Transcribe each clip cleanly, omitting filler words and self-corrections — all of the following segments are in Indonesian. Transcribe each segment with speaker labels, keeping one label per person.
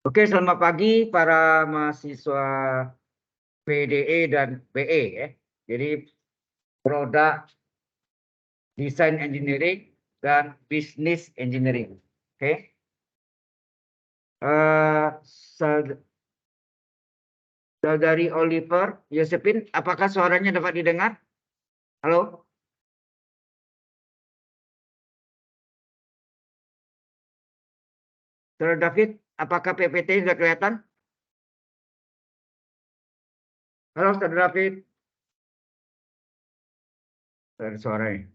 Speaker 1: Oke, selamat pagi para mahasiswa PDE dan PE ya. Jadi produk desain engineering dan business engineering. Oke. Saudari Oliver Yosepin, apakah suaranya dapat didengar? Halo? Saudara David, apakah PPT sudah kelihatan? Halo, Saudara David. Ada suaranya.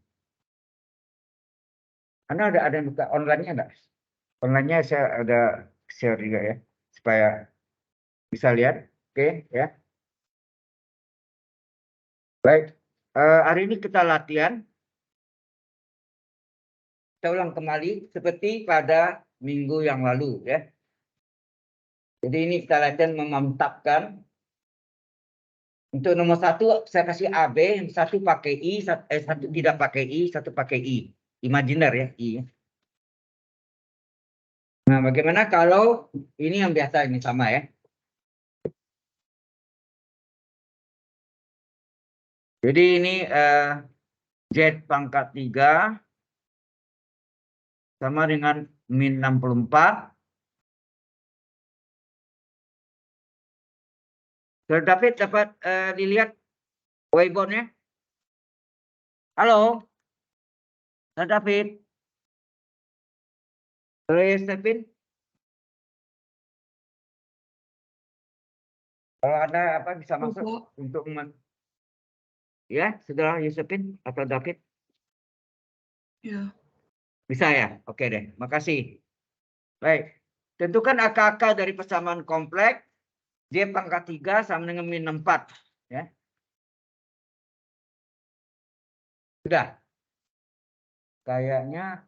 Speaker 1: Anda ada yang buka online-nya enggak? Online-nya saya ada share juga ya, supaya bisa lihat. Oke, ya. Baik. Hari ini kita latihan. Kita ulang kembali seperti pada minggu yang lalu ya. Jadi ini kita latihan memantapkan. Untuk nomor 1 saya kasih AB, yang satu pakai I, satu tidak pakai I, satu pakai I. Imajiner ya, I. Nah, bagaimana kalau ini yang biasa ini sama ya. Jadi ini Z pangkat 3 sama dengan min 64. Saudara David dapat dilihat whiteboard-nya? Halo? Saudara David? Saudara Stephen? Kalau Anda bisa masuk untuk ya, saudara Yusufin atau David? Ya. Bisa ya? Oke deh, makasih. Baik, tentukan angka-angka dari persamaan kompleks J pangkat 3 sama dengan min 4. Ya. Sudah? Kayaknya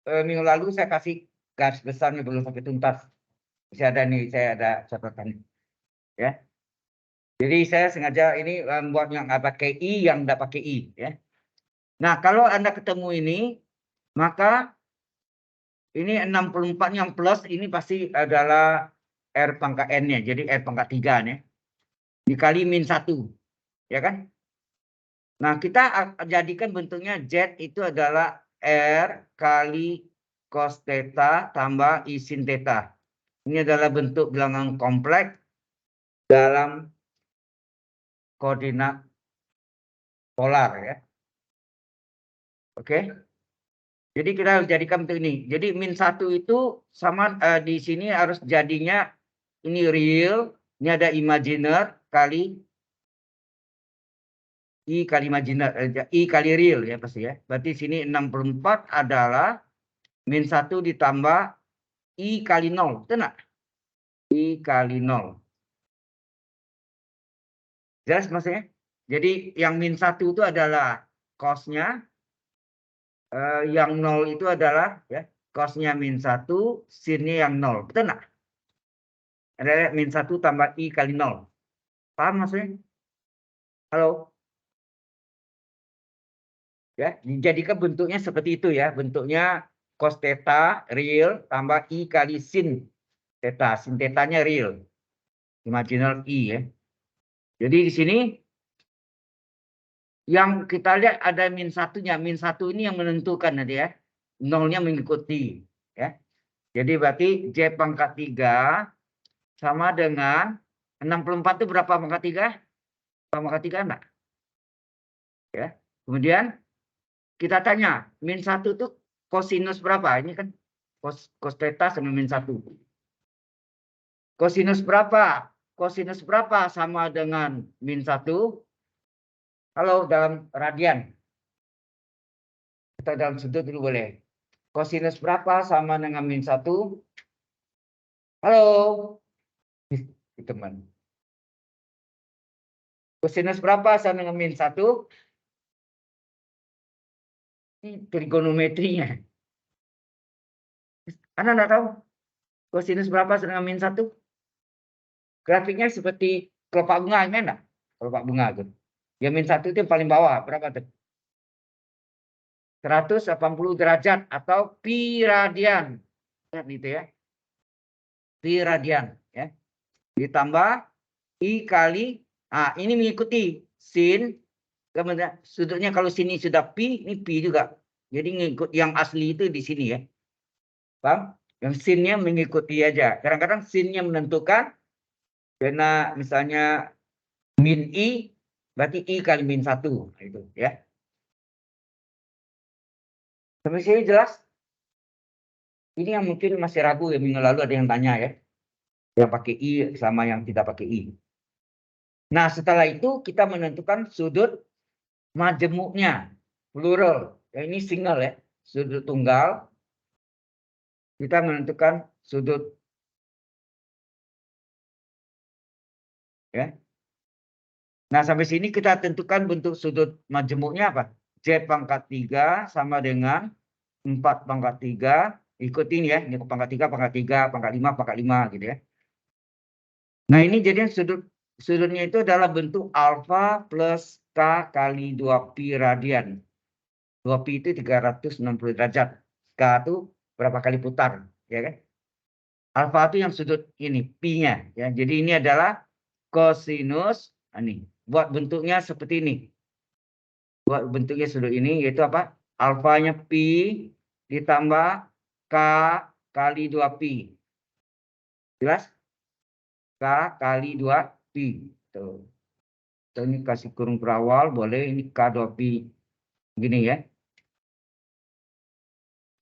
Speaker 1: minggu lalu saya kasih garis besarnya belum sampai tuntas. Masih ada nih, saya ada catatan. Ya. Jadi saya sengaja ini membuat yang pakai I, yang tidak pakai I. Ya. Nah, kalau Anda ketemu ini, maka ini 64 yang plus ini pasti adalah R pangkat N-nya. Jadi R pangkat 3 nih. Dikali min 1. Ya kan? Nah, kita jadikan bentuknya Z itu adalah R kali cos theta tambah I sin theta. Ini adalah bentuk bilangan kompleks dalam koordinat polar ya. Oke. Jadi kita harus jadikan bentuk ini. Jadi min 1 itu sama di sini harus jadinya ini real, ini ada imaginer kali I kali imaginer, I kali real ya pasti ya. Berarti sini 64 adalah min 1 ditambah I kali 0. Betul nggak? I kali 0. Jelas maksudnya? Jadi yang min 1 itu adalah cos-nya. Yang 0 itu adalah ya cos-nya min 1, sin-nya yang 0. Betul nggak? Ada min 1 tambah I kali 0. Paham maksudnya? Halo? Ya, dijadikan bentuknya seperti itu ya. Bentuknya cos theta real tambah I kali sin theta. Sin theta-nya real. Imaginal I ya. Jadi di sini yang kita lihat ada min 1-nya. Min 1 ini yang menentukan nanti ya. 0-nya mengikuti ya. Jadi berarti J pangkat 3 sama dengan 64 itu berapa pangkat 3? Pangkat 3 enggak? Ya. Kemudian kita tanya, min 1 itu kosinus berapa? Ini kan cos theta sama min 1. Kosinus berapa? Kosinus berapa sama dengan min 1? Halo, dalam radian. Atau dalam sudut dulu boleh. Kosinus berapa sama dengan min 1? Halo. Teman. Kosinus berapa sama dengan min 1? Ini trigonometrinya. Anda enggak tahu? Kosinus berapa sama dengan min 1? Grafiknya seperti kelopak bunga, ini enggak? Kelopak bunga itu. Ya min 1 itu yang paling bawah, berapa tuh? 180 derajat atau pi radian. Lihat gitu ya. pi radian, ya. Ditambah I kali, ini mengikuti sin, kemudian sudutnya kalau sini sudah pi, ini pi juga. Jadi ngikut yang asli itu di sini ya. Paham? Yang sinnya mengikuti aja. Kadang-kadang sinnya menentukan, karena misalnya min I, berarti I kali min 1. Itu ya. Sampai sini jelas? Ini yang mungkin masih ragu ya, minggu lalu ada yang tanya ya. Yang pakai I sama yang tidak pakai I. Nah, setelah itu kita menentukan sudut majemuknya, plural. Ya, ini single ya, sudut tunggal. Kita menentukan sudut ya. Nah, sampai sini kita tentukan bentuk sudut majemuknya apa? Z pangkat 3 sama dengan 4 pangkat 3. Ikutin ya, ini pangkat 3, pangkat 3, pangkat 5, pangkat 5 gitu ya. Nah, ini jadi sudutnya itu adalah bentuk alfa plus K kali 2pi radian. 2pi itu 360 derajat. K itu berapa kali putar, ya kan? Alfa itu yang sudut ini, pi-nya ya. Jadi ini adalah kosinus, ini. Buat bentuknya seperti ini. Buat bentuknya sudut ini yaitu apa? Alfanya pi ditambah K kali 2pi. Jelas? K kali 2pi. Tuh. Ini kasih kurung berawal, boleh ini K2pi. Gini ya.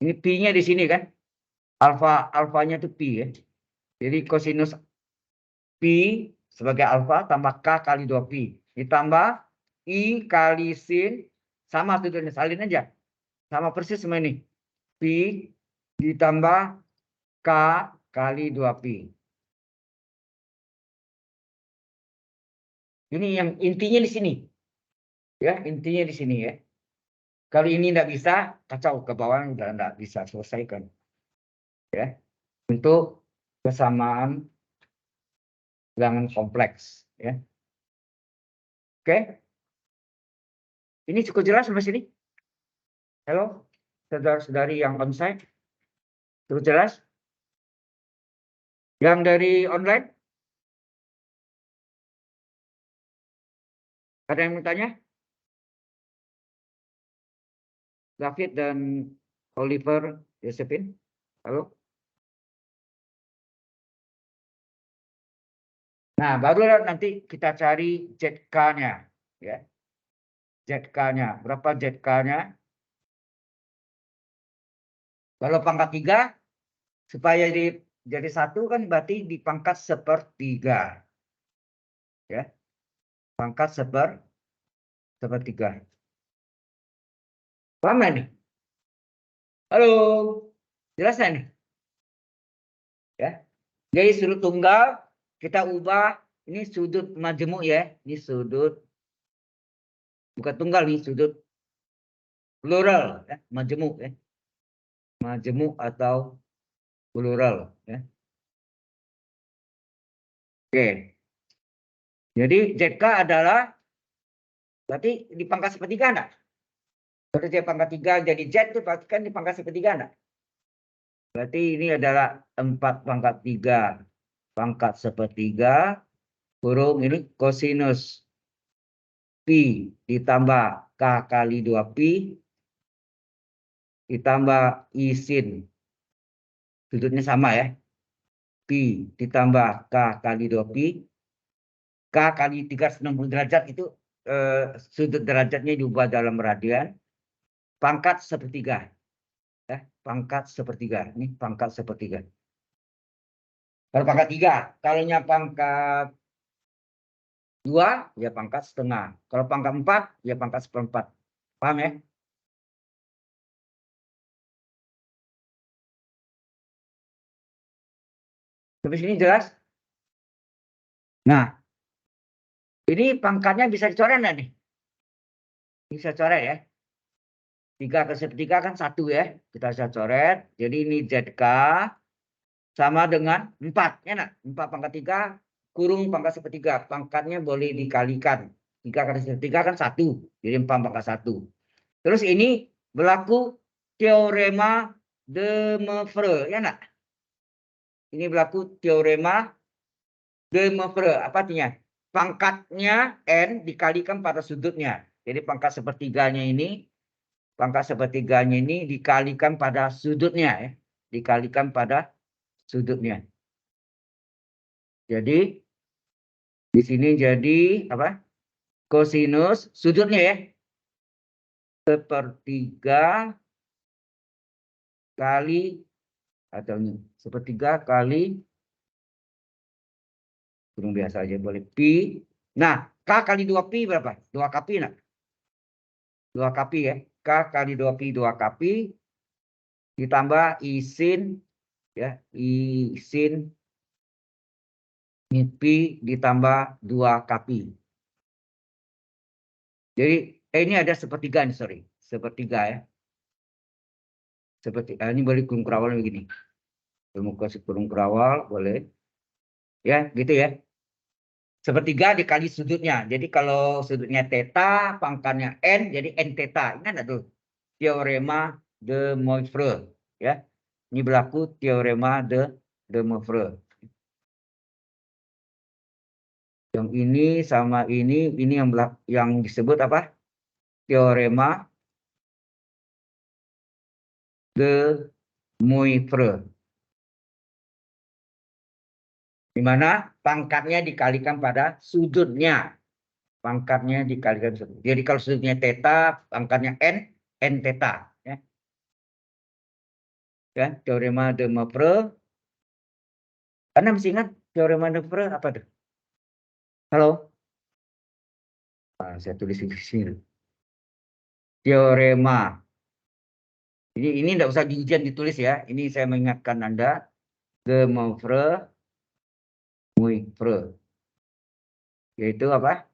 Speaker 1: Ini pi-nya di sini kan. Alfanya itu pi ya. Jadi kosinus pi sebagai alfa tambah K kali 2pi. Ditambah I kali sin. Sama sudutnya, salin aja. Sama persis sama ini. Pi ditambah K kali 2pi. Ini yang intinya di sini. Ya, intinya di sini ya. Kalau ini tidak bisa, kacau ke bawah udah tidak bisa selesaikan. Ya. Untuk kesamaan bilangan kompleks ya. Oke. Ini cukup jelas sampai sini? Halo, saudara-saudari yang onsite? Cukup jelas? Yang dari online? Ada yang bertanya? David dan Oliver, Josephine? Halo? Nah, baru nanti kita cari ZK-nya. Ya. ZK-nya. Berapa ZK-nya? Kalau pangkat 3, supaya jadi 1 kan berarti dipangkat 1/3. Ya. Pangkat 1/3. Paham nih? Halo? Jelas nih? Ya. Jadi sudut tunggal kita ubah, ini sudut majemuk ya. Ini sudut, bukan tunggal, ini sudut plural ya, majemuk ya. Majemuk atau plural ya. Oke. Jadi ZK adalah berarti dipangkat 1/3 enggak? Kalau Z pangkat 3 jadi Z itu berarti kan dipangkat 1/3 enggak? Berarti ini adalah 4 pangkat 3 pangkat 1/3 kurung ini kosinus pi ditambah K kali 2pi ditambah I sin. Sudutnya sama ya. Pi ditambah K kali 2pi. K kali 360 derajat itu sudut derajatnya diubah dalam radian. Pangkat 1/3. Ya, pangkat 1/3. Ini pangkat 1/3. Kalau pangkat 3, kalau pangkat 2 ya pangkat setengah. Kalau pangkat 4 ya pangkat 1/4. Paham ya? Sampai sini jelas? Nah, ini pangkatnya bisa dicoret nggak nih? Bisa coret ya. 3 ke 1/3 kan 1 ya. Kita bisa coret. Jadi ini ZK sama dengan 4. Ya nak? 4 pangkat 3 kurung pangkat 1/3. Pangkatnya boleh dikalikan. 3 kali 1/3 kan 1. Jadi 4 pangkat 1. Terus ini berlaku teorema de Moivre. Ya nak? Ini berlaku teorema de Moivre. Apa artinya? Pangkatnya N dikalikan pada sudutnya. Jadi pangkat sepertiganya ini dikalikan pada sudutnya ya. Dikalikan pada sudutnya. Jadi di sini jadi apa? Kosinus sudutnya ya. Sepertiga kali atau sepertiga kali kurung biasa aja boleh pi. Nah, K kali 2pi berapa? 2 kpi nak? 2 kpi ya. K kali 2pi 2 kpi ditambah I sin ya, I sin pi ditambah 2 kpi. Jadi ini ada sepertiga nih, sorry. Sepertiga ya. Seperti ini boleh kurung kerawal begini. Muka kurung kerawal boleh. Ya, gitu ya. Sepertiga dikali sudutnya. Jadi kalau sudutnya theta, pangkatnya n, jadi n theta. Ingat enggak tuh? Teorema de Moivre. Ya. Ini berlaku teorema de Moivre. Yang ini sama ini yang disebut apa? Teorema de Moivre. Di mana pangkatnya dikalikan pada sudutnya. Pangkatnya dikalikan sudut. Jadi kalau sudutnya theta, pangkatnya n, n theta. Ya. Ya, teorema de Moivre. Anda masih ingat teorema de Moivre apa tuh? Halo? Nah, saya tulis di sini. Teorema. Ini tidak usah di ujian ditulis ya. Ini saya mengingatkan Anda. De Moivre. Yaitu apa?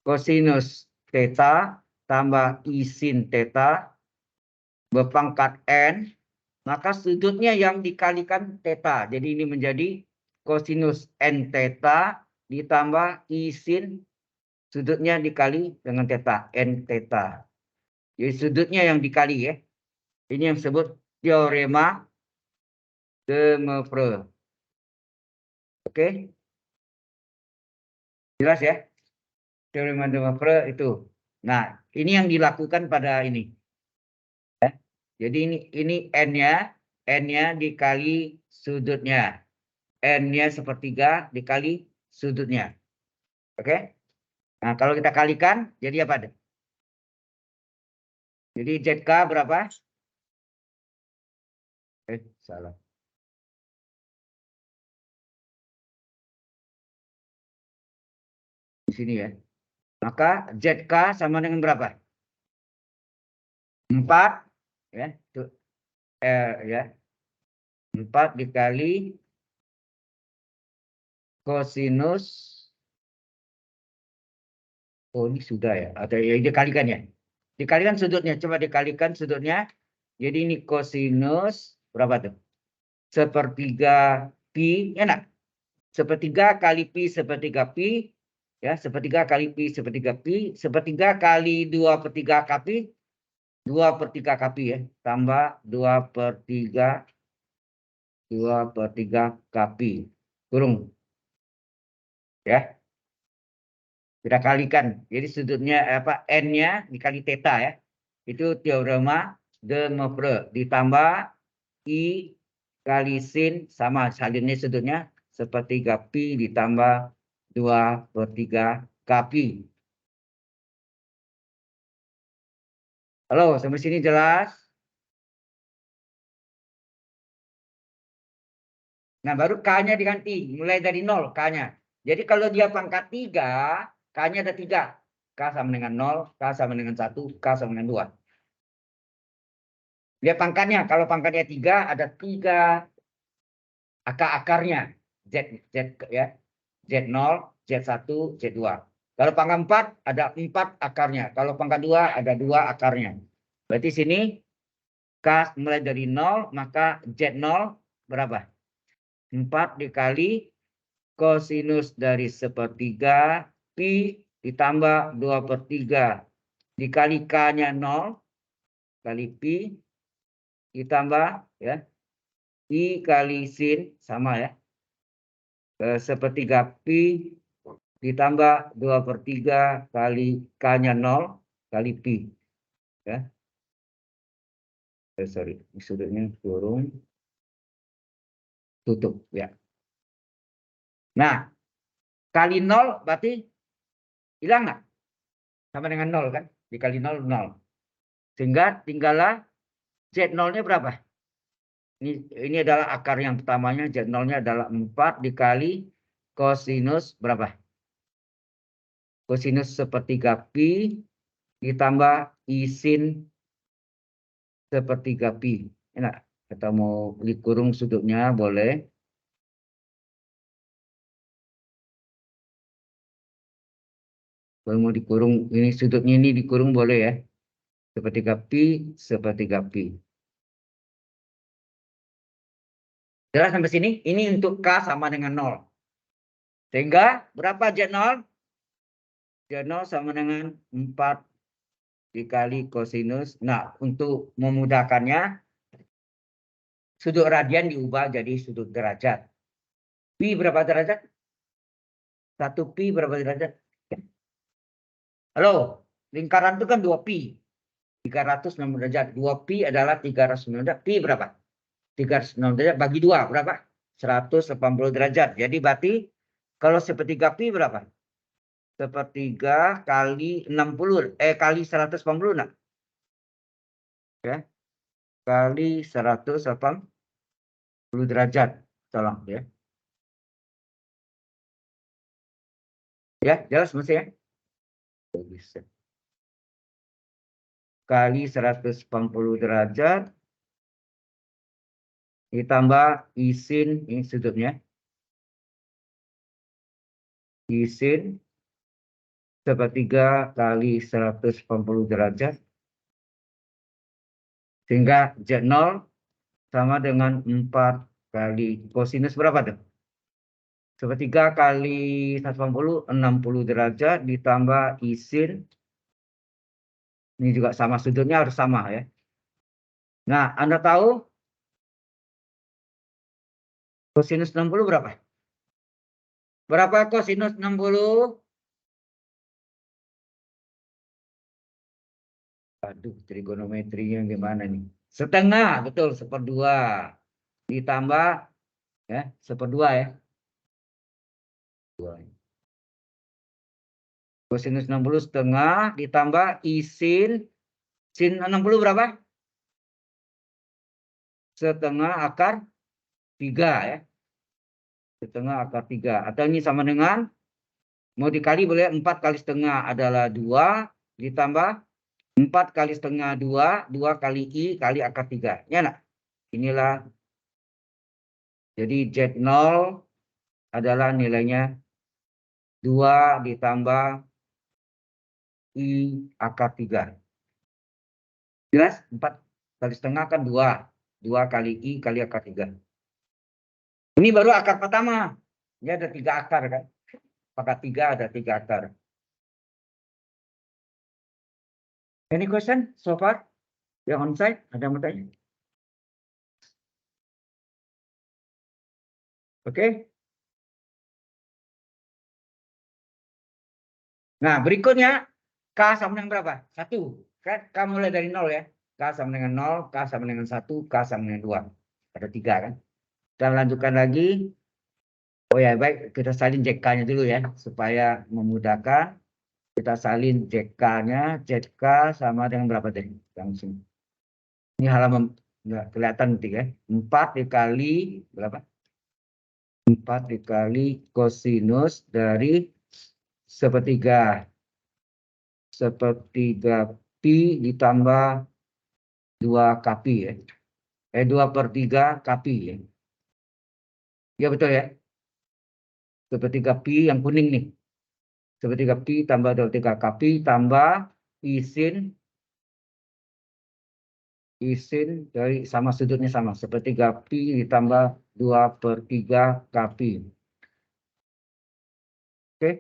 Speaker 1: Kosinus theta tambah I sin theta berpangkat n, maka sudutnya yang dikalikan theta. Jadi ini menjadi kosinus n theta ditambah I sin sudutnya dikali dengan theta, n theta. Jadi sudutnya yang dikali ya. Ini yang disebut teorema de Moivre. Oke? Jelas ya? Teorema de Moivre itu. Nah, ini yang dilakukan pada ini. Ya. Jadi ini n-nya dikali sudutnya. N-nya sepertiga dikali sudutnya. Oke? Nah, kalau kita kalikan jadi apa? Jadi ZK berapa? Salah. Di sini ya. Maka ZK sama dengan berapa? 4 ya. Ya. 4 dikali kosinus. Oh, ini sudah ya. Atau ya dikalikan ya. Dikalikan sudutnya. Coba dikalikan sudutnya. Jadi ini kosinus berapa tuh? Sepertiga pi, enak. Sepertiga kali pi sepertiga pi. Ya, sepertiga kali pi sepertiga pi. Sepertiga kali 2/3 kpi. 2/3 kpi ya. Tambah 2/3 kpi. Kurung. Ya. Kita kalikan. Jadi sudutnya apa? N-nya dikali theta ya. Itu teorema de Moivre. Ditambah I kali sin sama salinnya sudutnya sepertiga pi ditambah 2/3 kpi. Halo, sampai sini jelas? Nah, baru K-nya diganti. Mulai dari 0 K-nya. Jadi kalau dia pangkat 3, K-nya ada 3. K sama dengan 0, K sama dengan 1, K sama dengan 2. Lihat pangkatnya. Kalau pangkatnya 3, ada 3 akar-akarnya. Z ya. Z0, Z1, Z2. Kalau pangkat 4, ada 4 akarnya. Kalau pangkat 2, ada 2 akarnya. Berarti sini K mulai dari 0, maka Z0 berapa? 4 dikali kosinus dari sepertiga pi ditambah 2/3 dikali K-nya 0 kali pi ditambah ya I kali sin sama ya. Sepertiga pi ditambah 2/3 kali K-nya 0 kali pi. Ya. Sorry, sudutnya kurung tutup ya. Nah, kali 0 berarti hilang nggak? Sama dengan 0 kan? Dikali 0, 0. Sehingga tinggallah Z0-nya berapa? Ini adalah akar yang pertamanya, Z0-nya adalah 4 dikali kosinus berapa? Kosinus sepertiga pi ditambah I sin sepertiga pi. Enak. Kita mau dikurung sudutnya boleh. Kalau mau dikurung, ini sudutnya ini dikurung boleh ya. Sepertiga pi, sepertiga pi. Jelas sampai sini? Ini untuk K sama dengan 0. Sehingga berapa Z0? Z0 sama dengan 4 dikali kosinus. Nah, untuk memudahkannya, sudut radian diubah jadi sudut derajat. Pi berapa derajat? 1 pi berapa derajat? Halo, lingkaran itu kan 2 pi. 360 derajat. 2 pi adalah 360 derajat. Pi berapa? 360 derajat bagi 2 berapa? 180 derajat. Jadi berarti kalau sepertiga pi berapa? Sepertiga kali 60 kali 180 nak? Ya. Kali 180 derajat. Tolong ya. Ya, jelas mesti ya? Bisa. Kali 180 derajat ditambah I sin ini sudutnya. I sin sepertiga kali 180 derajat. Sehingga Z0 sama dengan 4 kali kosinus berapa tuh? Sepertiga kali 180, 60 derajat ditambah I sin. Ini juga sama, sudutnya harus sama ya. Nah, Anda tahu kosinus 60 berapa? Berapa kosinus 60? Aduh, trigonometrinya gimana nih? Setengah, betul, 1/2. Ditambah ya, 1/2 ya. Kosinus 60 setengah ditambah I sin. Sin 60 berapa? Setengah akar 3 ya. Setengah akar 3. Atau ini sama dengan, mau dikali boleh 4 kali setengah adalah 2. Ditambah 4 kali setengah 2. 2 kali I kali akar 3. Ya nak? Inilah. Jadi Z0 adalah nilainya 2 ditambah I akar 3. Jelas? 4 kali setengah kan 2. 2 kali I kali akar 3. Ini baru akar pertama. Ini ada 3 akar kan. Pangkat 3 ada 3 akar. Any question so far? Yang onsite ada yang mau tanya? Oke. Nah, berikutnya K sama dengan berapa? 1. Kan K mulai dari 0 ya. K sama dengan 0, K sama dengan 1, K sama dengan 2. Ada 3 kan. Kita lanjutkan lagi. Oh ya, baik. Kita salin JK-nya dulu ya. Supaya memudahkan. Kita salin JK-nya. JK sama dengan berapa tadi? Langsung. Ini halaman nggak kelihatan nanti ya. 4 dikali berapa? 4 dikali kosinus dari sepertiga pi ditambah 2 kpi ya. 2/3 kpi ya. Ya betul ya. Sepertiga pi yang kuning nih. Sepertiga pi tambah 2/3 kpi tambah I sin dari sama sudutnya sama. Sepertiga pi ditambah 2/3 kpi. Oke.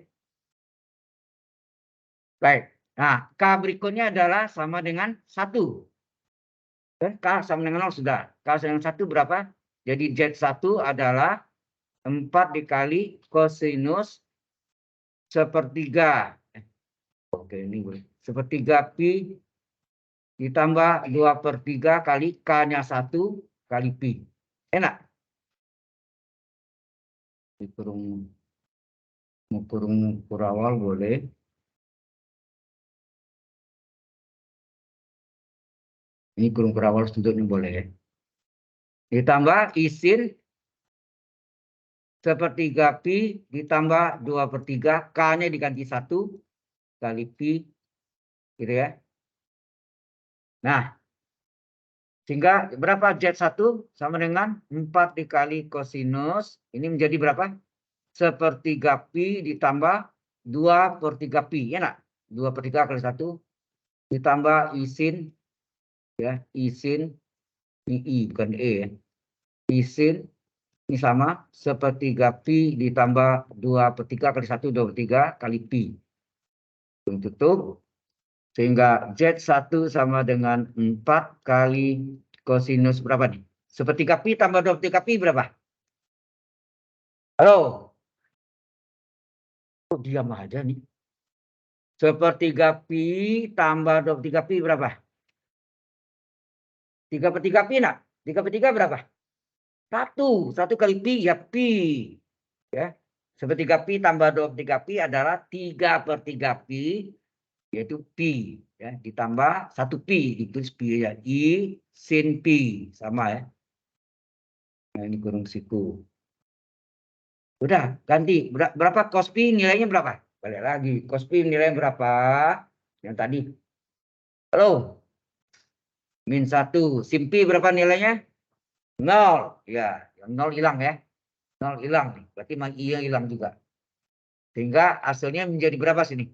Speaker 1: Baik. Nah, K berikutnya adalah sama dengan 1. K sama dengan 0 sudah. K sama dengan 1 berapa? Jadi Z1 adalah 4 dikali kosinus sepertiga. Oke, ini boleh. Sepertiga pi ditambah 2/3 kali K-nya 1 kali pi. Enak? Dikurung kurawal boleh. Ini kurung kurawal sudutnya boleh ya. Ditambah isin sepertiga pi ditambah 2/3 K-nya diganti 1 kali pi. Gitu ya. Nah, sehingga berapa Z1 sama dengan 4 dikali kosinus. Ini menjadi berapa? Sepertiga pi ditambah 2/3 pi. Ya nak? 2/3 kali 1 ditambah isin. Ya, isin. Ini I bukan E ya. Isin. Ini sama. Sepertiga pi ditambah 2/3 kali 1. 2/3 kali pi. Tutup. Sehingga Z1 sama dengan 4 kali kosinus berapa nih? Sepertiga pi tambah 2/3 pi berapa? Halo? Oh, diam aja nih. Sepertiga pi tambah 2/3 pi berapa? 3/3 pi nak? 3/3 berapa? 1. 1 kali pi ya pi. Ya. Sepertiga pi tambah 2/3 pi adalah 3/3 pi. Yaitu pi. Ya. Ditambah 1 pi. Ditulis pi ya. I sin pi. Sama ya. Nah, ini kurung siku. Udah ganti. Berapa cos pi nilainya berapa? Balik lagi. Cos pi nilainya berapa? Yang tadi. Halo? -1. Sin pi berapa nilainya? 0. Ya, yang 0 hilang ya. 0 hilang nih. Berarti I yang hilang juga. Sehingga hasilnya menjadi berapa sini?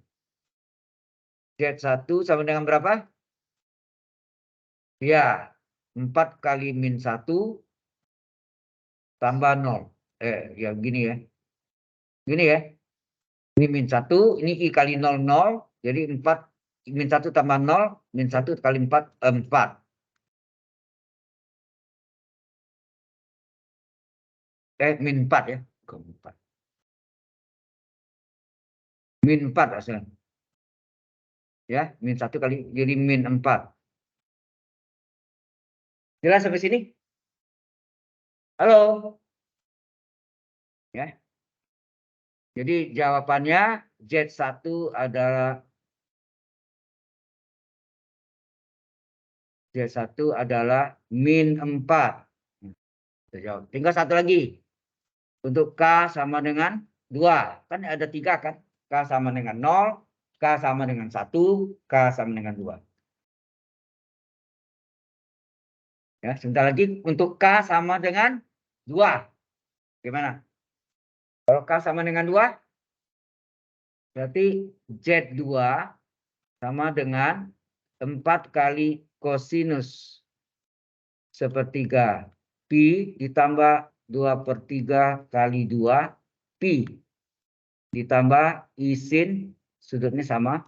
Speaker 1: Z1 sama dengan berapa? Ya, 4 kali -1 tambah 0. Ya gini ya. Gini ya. Ini -1, ini I kali 0, 0. Jadi 4, -1 tambah 0, -1 kali 4, 4. -4 ya. Bukan 4. -4 hasilnya. Ya, -1 kali, jadi -4. Jelas sampai sini? Halo? Ya. Jadi jawabannya Z1 adalah -4. Tinggal satu lagi. Untuk K sama dengan 2. Kan ada 3 kan? K sama dengan 0, K sama dengan 1, K sama dengan 2. Ya, sebentar lagi untuk K sama dengan 2. Gimana? Kalau K sama dengan 2, berarti Z2 sama dengan 4 kali kosinus sepertiga pi ditambah 2/3 kali 2 pi ditambah isin sudutnya sama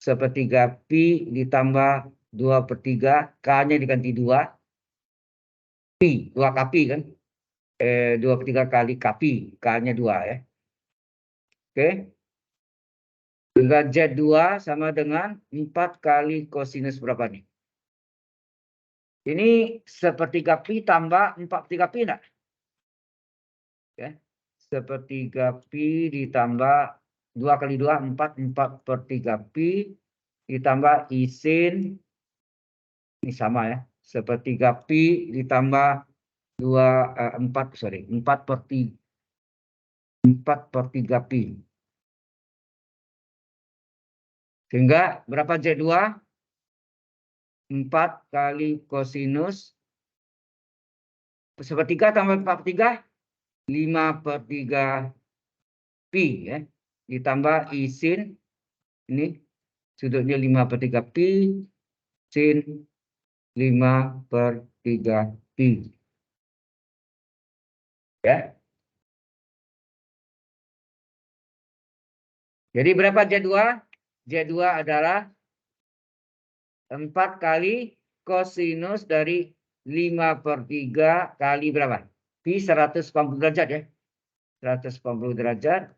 Speaker 1: sepertiga pi ditambah 2/3 K-nya diganti 2 pi 2 kpi kan 2/3 kali kpi K-nya 2 ya. Oke. Sehingga Z2 sama dengan 4 kali kosinus berapa nih? Ini sepertiga pi tambah 4/3 pi enggak? Ya. Sepertiga pi ditambah 2 kali 2, 4, 4/3 pi ditambah isin. Ini sama ya. Sepertiga pi ditambah 4/3 pi. Sehingga berapa Z2? 4 kali kosinus sepertiga tambah 4/3 5/3 pi ya. Ditambah isin ini sudutnya 5/3 pi sin 5/3 pi. Ya. Jadi berapa Z2? Z2 adalah 4 kali kosinus dari 5/3 kali berapa? Pi 180 derajat ya. 180 derajat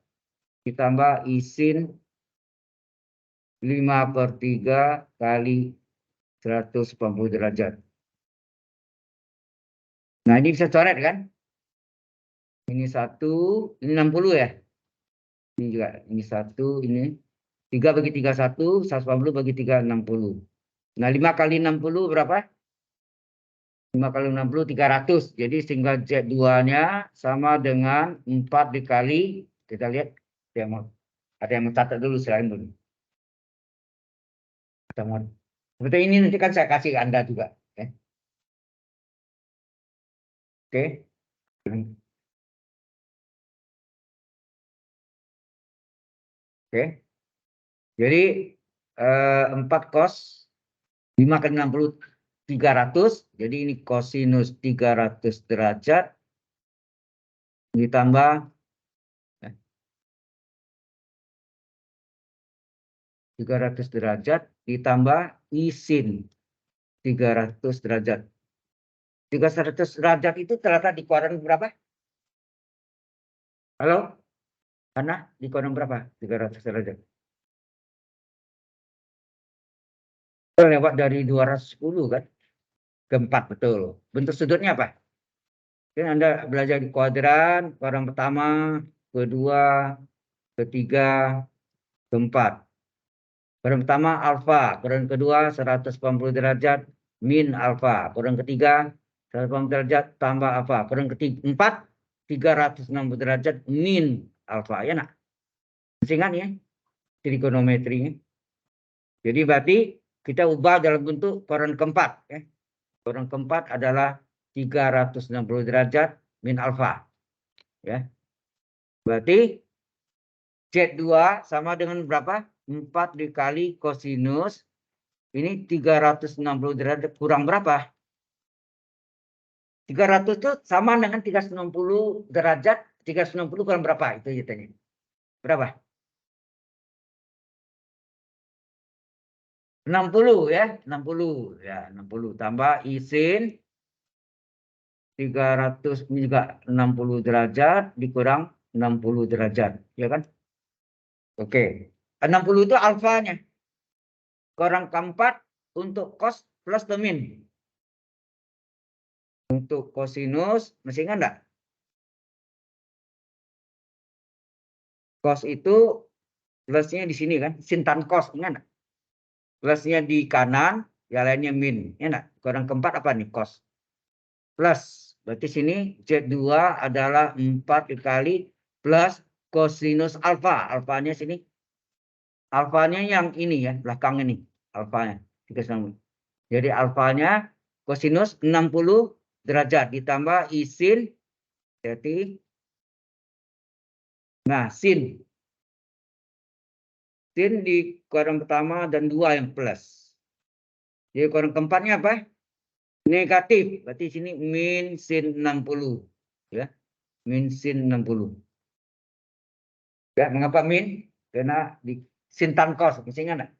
Speaker 1: ditambah I sin 5/3 kali 180 derajat. Nah, ini bisa coret kan? Ini 1, ini 60 ya. Ini juga, ini 1, ini 3 bagi 3 1, 180 bagi 3 60. Nah, 5 kali 60 berapa? 5 kali 60 300. Jadi sehingga Z2-nya sama dengan 4 dikali, kita lihat ada yang mencatat dulu selain dulu. Seperti ini nanti kan saya kasih ke Anda juga. Oke. Oke. Jadi 4 cos 5 kali 60 300. Jadi ini kosinus 300 derajat ditambah 300 derajat ditambah I sin 300 derajat. 300 derajat itu terletak di kuadran berapa? Halo? Karena di kuadran berapa? 300 derajat. Lewat dari 210 kan? Ke 4 betul. Bentuk sudutnya apa? Kan Anda belajar di kuadran pertama, kedua, ketiga, keempat. Kuadran pertama alfa, kuadran kedua 180 derajat min alfa, kuadran ketiga 180 derajat tambah alfa, kuadran keempat 360 derajat min alfa. Ya nak? Masih ingat ya trigonometrinya. Jadi berarti kita ubah dalam bentuk kuadran keempat ya. Kuadran keempat adalah 360 derajat min alfa. Ya. Berarti Z2 sama dengan berapa? 4 dikali kosinus. Ini 360 derajat kurang berapa? 300 itu sama dengan 360 derajat. 360 kurang berapa? Itu tanya. Berapa? 60 ya. 60. Ya, 60. Tambah I sin 300 ini juga 60 derajat dikurang 60 derajat. Ya kan? Oke. 60 itu alfanya. Kurang keempat untuk cos plus atau min. Untuk kosinus, masih ingat enggak? Cos itu plusnya di sini kan, sin tan cos, ingat enggak? Plusnya di kanan, yang lainnya min. Ya enggak? Kurang keempat apa nih? Cos. Plus. Berarti sini Z2 adalah 4 dikali plus kosinus alfa. Alfanya sini. Alfanya yang ini ya, belakang ini. Alfanya. Jadi alfanya kosinus 60 derajat ditambah I sin. Jadi nah sin di kuadran pertama dan 2 yang plus. Jadi kuadran keempatnya apa? Negatif. Berarti sini min sin 60. Ya. Min sin 60. Ya, mengapa min? Karena di sin tan cos. Masih ingat enggak?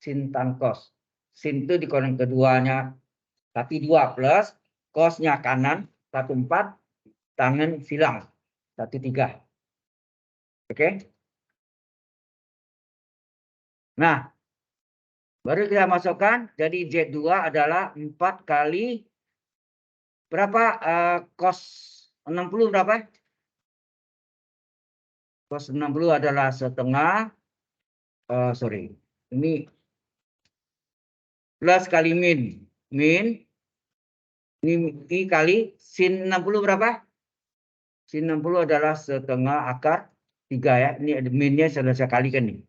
Speaker 1: Sin tan cos. Sin itu di kuadran keduanya. Tapi 2 plus. Cosnya kanan. 1/4. Tangan silang. 1/3. Oke. Nah. Baru kita masukkan. Jadi Z2 adalah 4 kali. Berapa cos 60 berapa? Cos 60 adalah setengah. Sorry. Ini plus kali min. Min. Ini kali sin 60 berapa? Sin 60 adalah setengah akar 3 ya. Ini ada minnya sudah saya kalikan nih.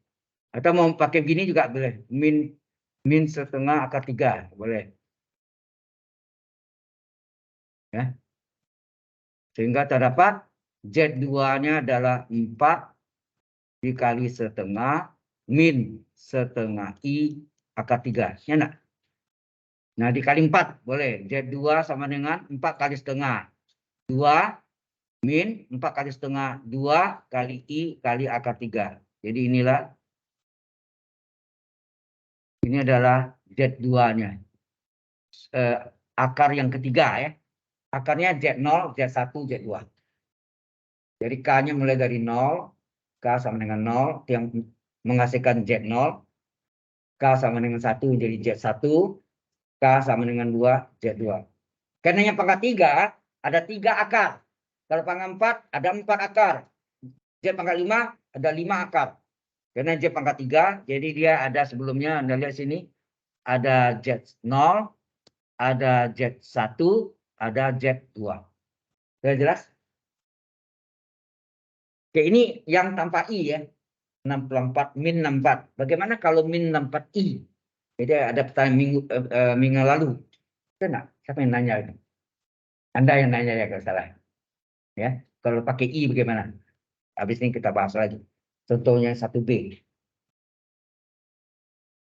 Speaker 1: Atau mau pakai gini juga boleh. Min setengah akar 3. Boleh. Ya. Sehingga terdapat Z2-nya adalah 4 dikali setengah min setengah I akar 3. Ya enggak? Nah, dikali 4 boleh. Z2 sama dengan 4 kali setengah. 2 min 4 kali setengah. 2 kali I kali akar 3. Jadi inilah. Ini adalah Z2-nya. Akar yang ketiga ya. Akarnya Z0, Z1, Z2. Jadi K-nya mulai dari 0, K sama dengan 0, yang menghasilkan Z0, K sama dengan 1 jadi Z1, K sama dengan 2, Z2. Karena yang pangkat 3, ada 3 akar. Kalau pangkat 4, ada 4 akar. Z pangkat 5, ada 5 akar. Karena Z pangkat 3, jadi dia ada sebelumnya, Anda lihat sini, ada Z0, ada Z1, ada Z2. Sudah jelas? Oke, ini yang tanpa I ya. 64 min 64. Bagaimana kalau min 64 I? Jadi ada pertanyaan minggu lalu. Benar? Siapa yang nanya itu? Anda yang nanya ya kalau salah. Ya, kalau pakai I bagaimana? Habis ini kita bahas lagi. Contohnya 1B.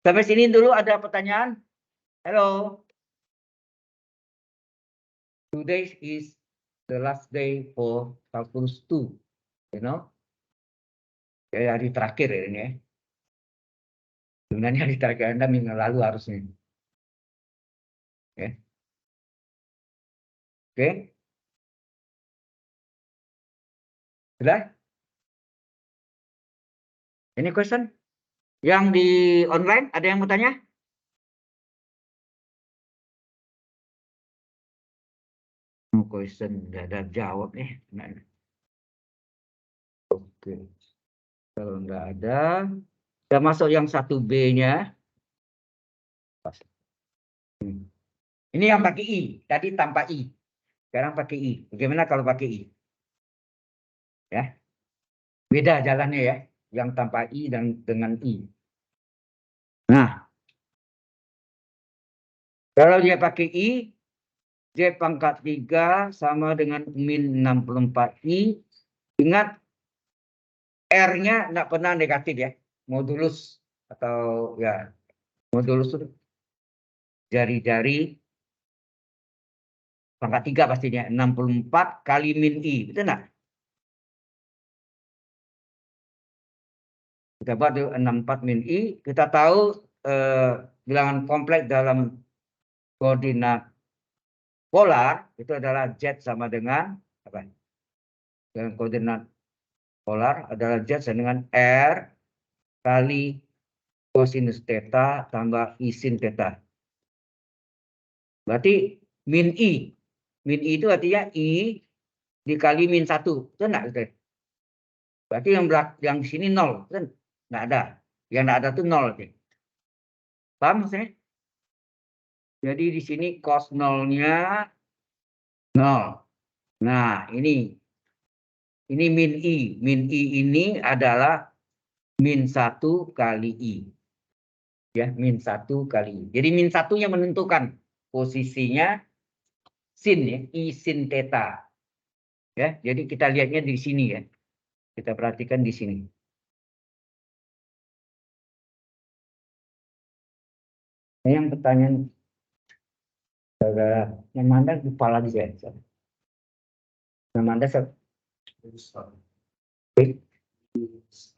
Speaker 1: Sampai sini dulu ada pertanyaan? Halo. Today is the last day for calculus 2. You know? Ya, hari terakhir ya ini ya. Sebenarnya hari terakhir Anda minggu lalu harusnya. Ya. Oke. Sudah? Ini question? Yang di online ada yang mau tanya? Question nggak ada jawab nih. Oke. Kalau nggak ada, kita masuk yang 1B-nya. Ini yang pakai I. Tadi tanpa I. Sekarang pakai I. Bagaimana kalau pakai I? Ya. Beda jalannya ya. Yang tanpa I dan dengan I. Nah. Kalau dia pakai I, Z pangkat 3 sama dengan min 64 I. Ingat, R-nya nggak pernah negatif ya. Modulus atau ya modulus itu jari-jari pangkat 3 pastinya. 64 kali min I. Betul nggak? Kita buat 64 min I. Kita tahu bilangan kompleks dalam koordinat polar itu adalah Z sama dengan apa? Dengan koordinat polar adalah Z sama dengan R kali kosinus theta tambah I sin theta. Berarti min I. Min I itu artinya I dikali min 1. Itu enggak? Berarti yang sini 0. Kan enggak ada. Yang enggak ada itu 0. Paham maksudnya? Jadi di sini cos 0-nya 0. Nah, ini min I. Min I ini adalah min 1 kali I. Ya, min 1 kali I. Jadi min 1-nya menentukan posisinya sin ya, I sin theta. Ya, jadi kita lihatnya di sini ya. Kita perhatikan di sini. Yang pertanyaan yang mana lupa lagi ya. Yang mana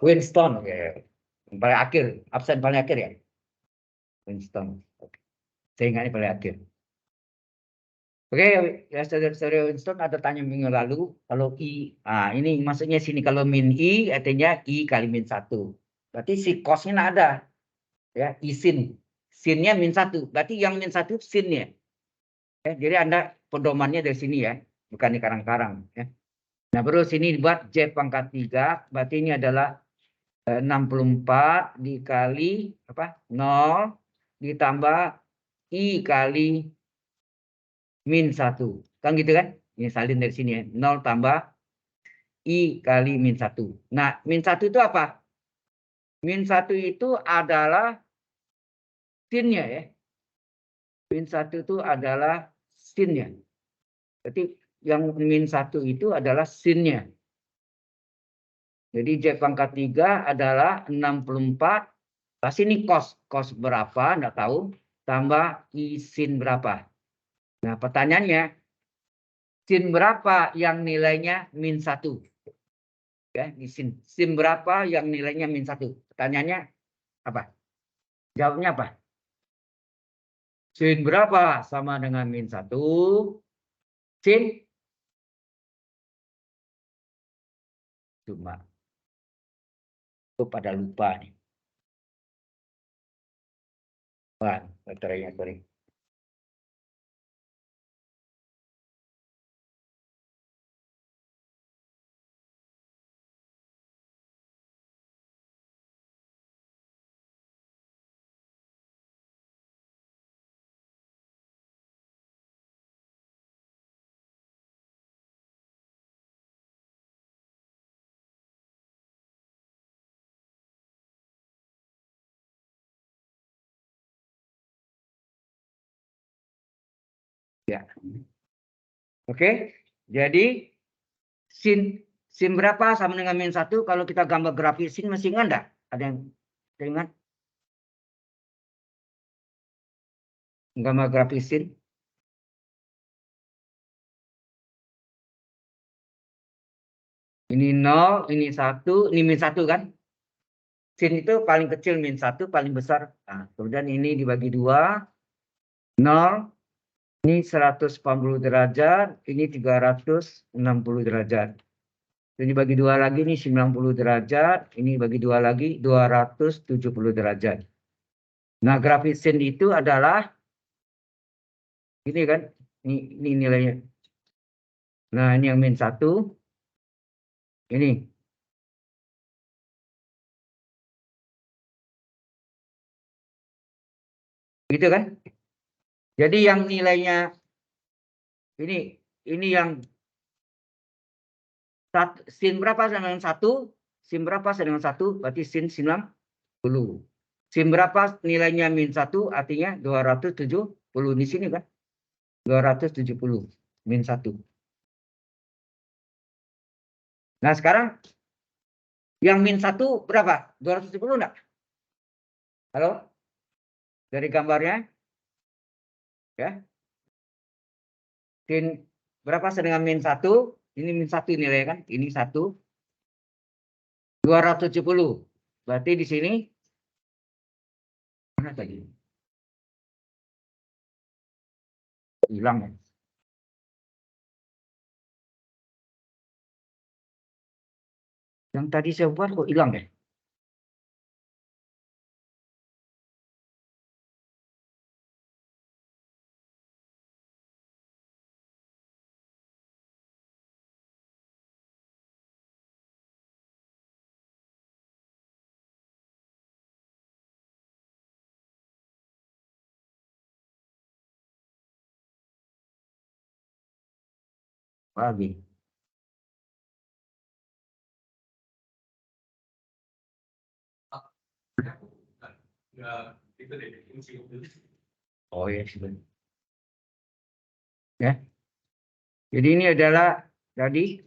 Speaker 1: Winston ya. Paling akhir, absen paling akhir ya. Winston. Saya ingatnya paling akhir. Oke, ya saudara Winston ada tanya minggu lalu kalau I, ini maksudnya sini kalau min I artinya I kali min 1. Berarti si cosnya ada. Ya, I sin. Sinnya min 1. Berarti yang min 1 sinnya. Ya, jadi Anda pedomannya dari sini ya, bukan di karang-karang ya. Nah, terus ini buat Z pangkat 3, berarti ini adalah 64 dikali apa? 0 ditambah I kali min 1. Kan gitu kan? Ini salin dari sini ya. 0 tambah I kali min 1. Nah, min 1 itu apa? Min 1 itu adalah sinnya ya. Min 1 itu adalah sinnya. Berarti yang min 1 itu adalah sinnya. Jadi Z pangkat 3 adalah 64. Pasti ini cos. Cos berapa? Enggak tahu. Tambah I sin berapa. Nah, pertanyaannya, sin berapa yang nilainya min 1? Ya, di sin. Sin berapa yang nilainya min 1? Pertanyaannya apa? Jawabnya apa? Sin berapa sama dengan min 1? sin cuma. Itu pada lupa nih. Wah, baterainya sorry. Ya. Oke. Jadi sin berapa sama dengan min 1 kalau kita gambar grafis sin masih ingat enggak? Ada yang ingat gambar grafis sin? Ini 0, ini 1, ini min 1 kan? Sin itu paling kecil min 1, paling besar. Nah, kemudian ini dibagi 2, 0, ini 180 derajat, ini 360 derajat. Ini bagi 2 lagi, ini 90 derajat, ini bagi 2 lagi 270 derajat. Nah, grafis sin itu adalah ini kan, ini nilainya. Nah, ini yang min 1, ini. Gitu kan? Jadi yang nilainya ini yang sin berapa sama dengan 1? Sin berapa sama dengan 1? Berarti sin 90. Sin berapa nilainya min 1? Artinya 270 di sini kan? 270 min 1. Nah, sekarang yang min 1 berapa? 270 enggak? Halo? Dari gambarnya ya. Sin berapa sama dengan min 1? Ini min 1 nilai kan? Ini 1. 270. Berarti di sini mana tadi? Hilang ya. Yang tadi saya buat kok hilang ya? Lagi. Oh ya, sebenarnya. Ya. Jadi ini adalah tadi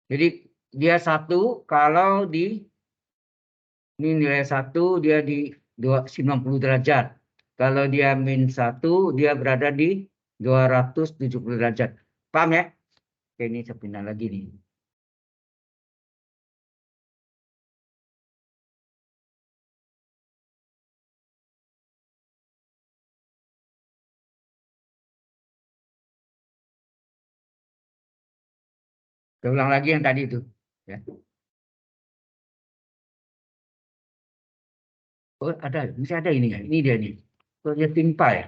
Speaker 1: jadi dia 1 kalau di ini nilai 1 dia di 90 derajat. Kalau dia min 1 dia berada di 270 derajat. Paham ya? Oke, ini saya pindah lagi nih. Saya ulang lagi yang tadi itu. Ya. Oh, ada, masih ada ini ya. Ini dia nih. Oh, dia timpa ya.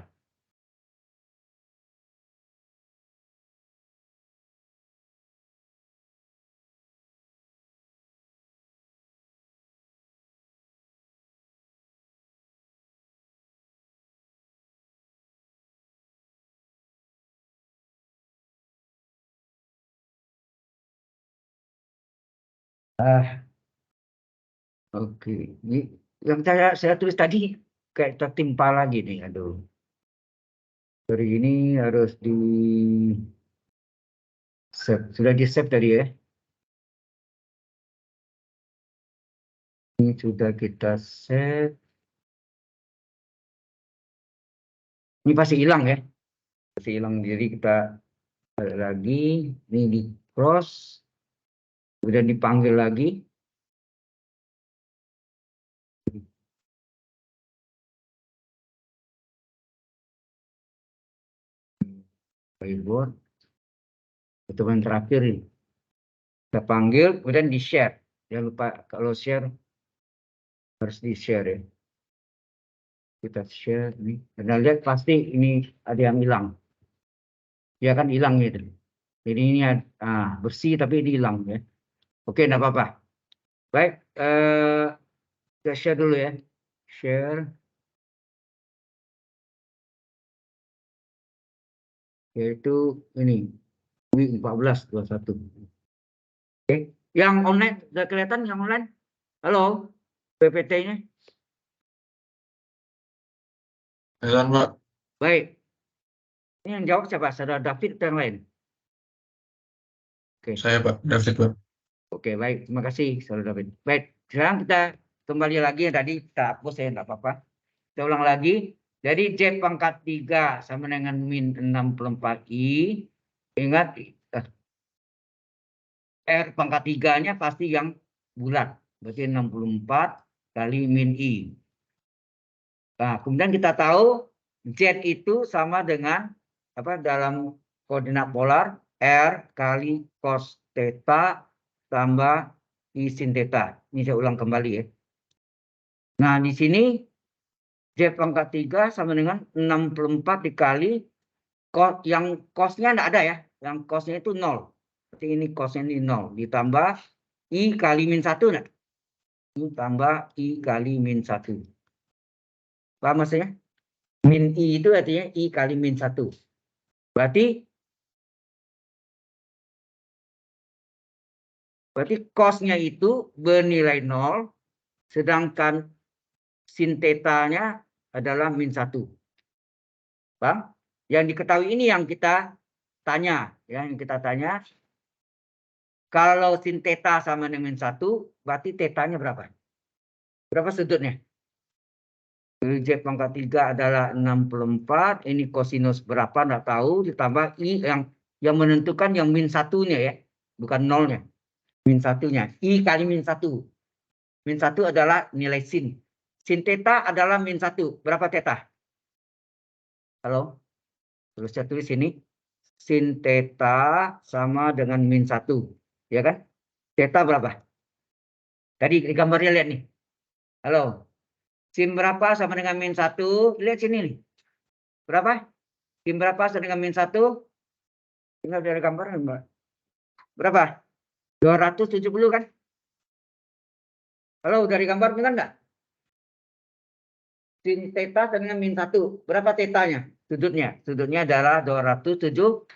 Speaker 1: Ah, oke. Ini yang saya tulis tadi kayak tertimpa lagi nih. Aduh. Dari ini harus di save. Sudah di save tadi ya. Ini sudah kita save. Ini pasti hilang ya. Pasti hilang. Jadi kita balik lagi. Ini di cross. Kemudian dipanggil lagi. Keyboard. Teman terakhir ini. Kita panggil, kemudian di-share. Jangan lupa kalau share harus di-share ya. Kita share nih. Anda lihat pasti ini ada yang hilang. Ya kan hilang gitu. Jadi ini bersih tapi ini hilang ya. Oke, enggak apa-apa. Baik, kita share dulu ya. Share. Yaitu ini. Wih, 1421. Oke, yang online sudah kelihatan yang online? Halo, PPT-nya.
Speaker 2: Jalan, Pak.
Speaker 1: Baik. Ini yang jawab siapa? Saudara David atau yang lain? Oke.
Speaker 2: Saya, Pak. David, Pak.
Speaker 1: Oke, baik. Terima kasih, Saudara David. Baik, sekarang kita kembali lagi yang tadi kita hapus ya, enggak apa-apa. Kita ulang lagi. Jadi Z pangkat 3 sama dengan min 64I. Ingat, R pangkat 3-nya pasti yang bulat. Berarti 64 kali min I. Nah, kemudian kita tahu Z itu sama dengan apa dalam koordinat polar R kali cos theta tambah I sin theta. Ini saya ulang kembali ya. Nah, di sini Z pangkat 3 sama dengan 64 dikali yang cosnya enggak ada ya. Yang cosnya itu 0. Berarti ini cosnya ini 0. Ditambah I kali min 1 enggak? I tambah I kali min 1. Paham maksudnya? Min I itu artinya I kali min 1. Berarti cosnya itu bernilai 0. Sedangkan sin theta-nya adalah min 1. Paham? Yang diketahui ini yang kita tanya. Ya, yang kita tanya. Kalau sin theta sama dengan min 1, berarti theta-nya berapa? Berapa sudutnya? Z pangkat 3 adalah 64. Ini kosinus berapa? Nggak tahu. Ditambah I yang menentukan yang min 1-nya ya. Bukan 0-nya. Min 1-nya. I kali min 1. Min 1 adalah nilai sin. Sin theta adalah min 1. Berapa theta? Halo? Terus saya tulis ini. Sin theta sama dengan min 1. Ya kan? Theta berapa? Tadi di gambarnya lihat nih. Halo? Sin berapa sama dengan min 1? Lihat sini nih. Berapa? Sin berapa sama dengan min 1? Tinggal dari gambar, Mbak. Berapa? 270 kan? Halo, dari gambar benar nggak? Sin theta dengan min 1. Berapa tetanya? Sudutnya. Sudutnya adalah 270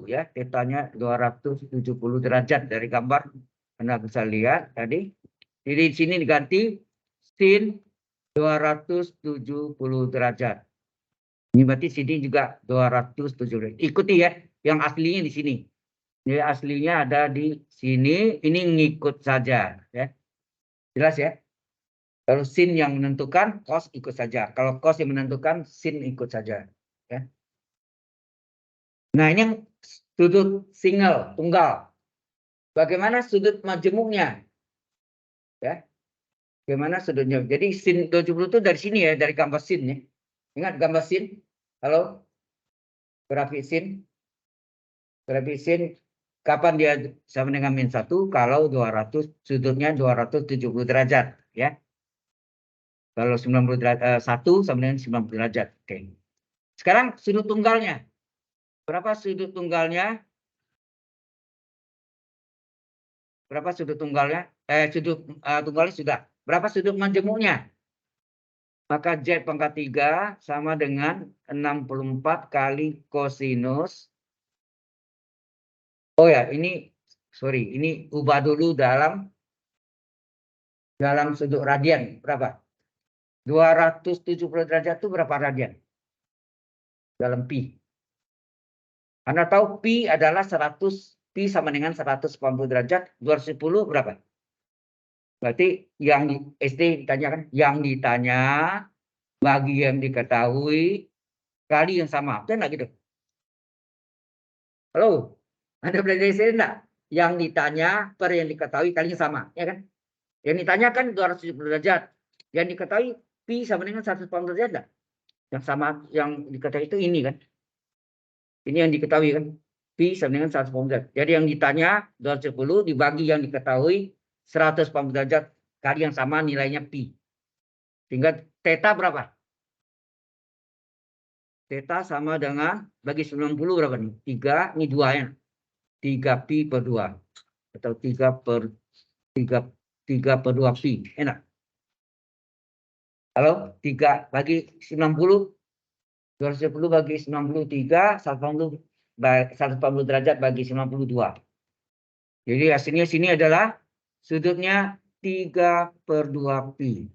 Speaker 1: ya. Tetanya 270 derajat dari gambar. Anda bisa lihat tadi. Jadi di sini diganti sin 270 derajat. Ini berarti sini juga 270. Ikuti ya. Yang aslinya di sini. Ini aslinya ada di sini. Ini ngikut saja ya. Jelas ya. Kalau sin yang menentukan, cos ikut saja. Kalau cos yang menentukan, sin ikut saja. Ya. Nah, ini yang sudut single, tunggal. Bagaimana sudut majemuknya? Ya. Bagaimana sudutnya? Jadi sin 70 itu dari sini ya, dari gambar sin ya. Ingat gambar sin? Halo? Grafik sin? Grafik sin kapan dia sama dengan min 1? Kalau 200 sudutnya 270 derajat, ya. Kalau 90 derajat 1 sama dengan 90 derajat. Oke. Sekarang sudut tunggalnya. Berapa sudut tunggalnya? Berapa sudut tunggalnya? Sudut tunggalnya sudah. Berapa sudut majemuknya? Maka Z pangkat 3 sama dengan 64 kali kosinus. Oh ya, ini sorry, ini ubah dulu dalam sudut radian. Berapa? 270 derajat itu berapa radian? Dalam pi. Anda tahu pi adalah 100, pi sama dengan 180 derajat, 210 berapa? Berarti yang di SD ditanyakan, yang ditanya bagi yang diketahui kali yang sama. Betul enggak gitu? Halo? Anda belajar SD enggak? Yang ditanya per yang diketahui kali yang sama, ya kan? Yang ditanyakan 270 derajat. Yang diketahui pi sama dengan 180 derajat enggak? Yang sama yang diketahui itu ini kan. Ini yang diketahui kan. Pi sama dengan 180 derajat. Jadi yang ditanya 210 dibagi yang diketahui 180 derajat kali yang sama nilainya pi. Sehingga theta berapa? Theta sama dengan bagi 90 berapa nih? 3, ini 2 ya. 3 pi per 2. Atau 3 per 2 pi. Enak. Halo, 3 bagi 90. 210 bagi 93, 180 derajat bagi 92. Jadi hasilnya sini adalah sudutnya 3 per 2 pi.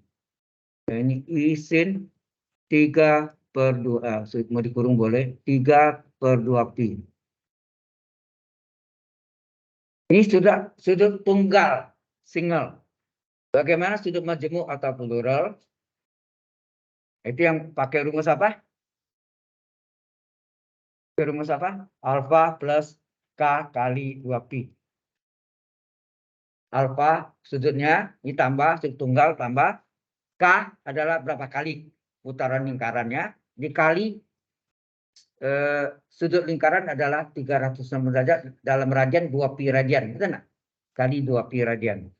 Speaker 1: Nah, ini I sin 3 per 2, mau dikurung boleh, 3 per 2 pi. Ini sudut tunggal, single. Bagaimana sudut majemuk atau plural? Itu yang pakai rumus apa? Rumus apa? Alfa plus K kali 2 pi. Alfa sudutnya ditambah sudut tunggal tambah K adalah berapa kali putaran lingkarannya dikali sudut lingkaran adalah 360 derajat dalam radian 2 pi radian. Betul enggak? Kali 2 pi radian.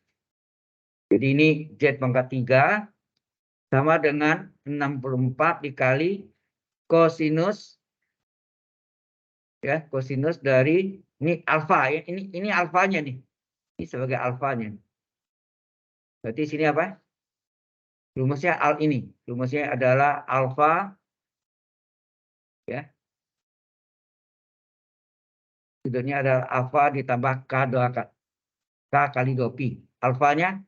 Speaker 1: Jadi ini Z pangkat 3 sama dengan 64 dikali kosinus ya, kosinus dari ini alfa ya. Ini alfanya nih. Ini sebagai alfanya. Berarti sini apa? Rumusnya ini. Rumusnya adalah alfa ya. Sudutnya adalah alfa ditambah K kali 2 pi. Alfanya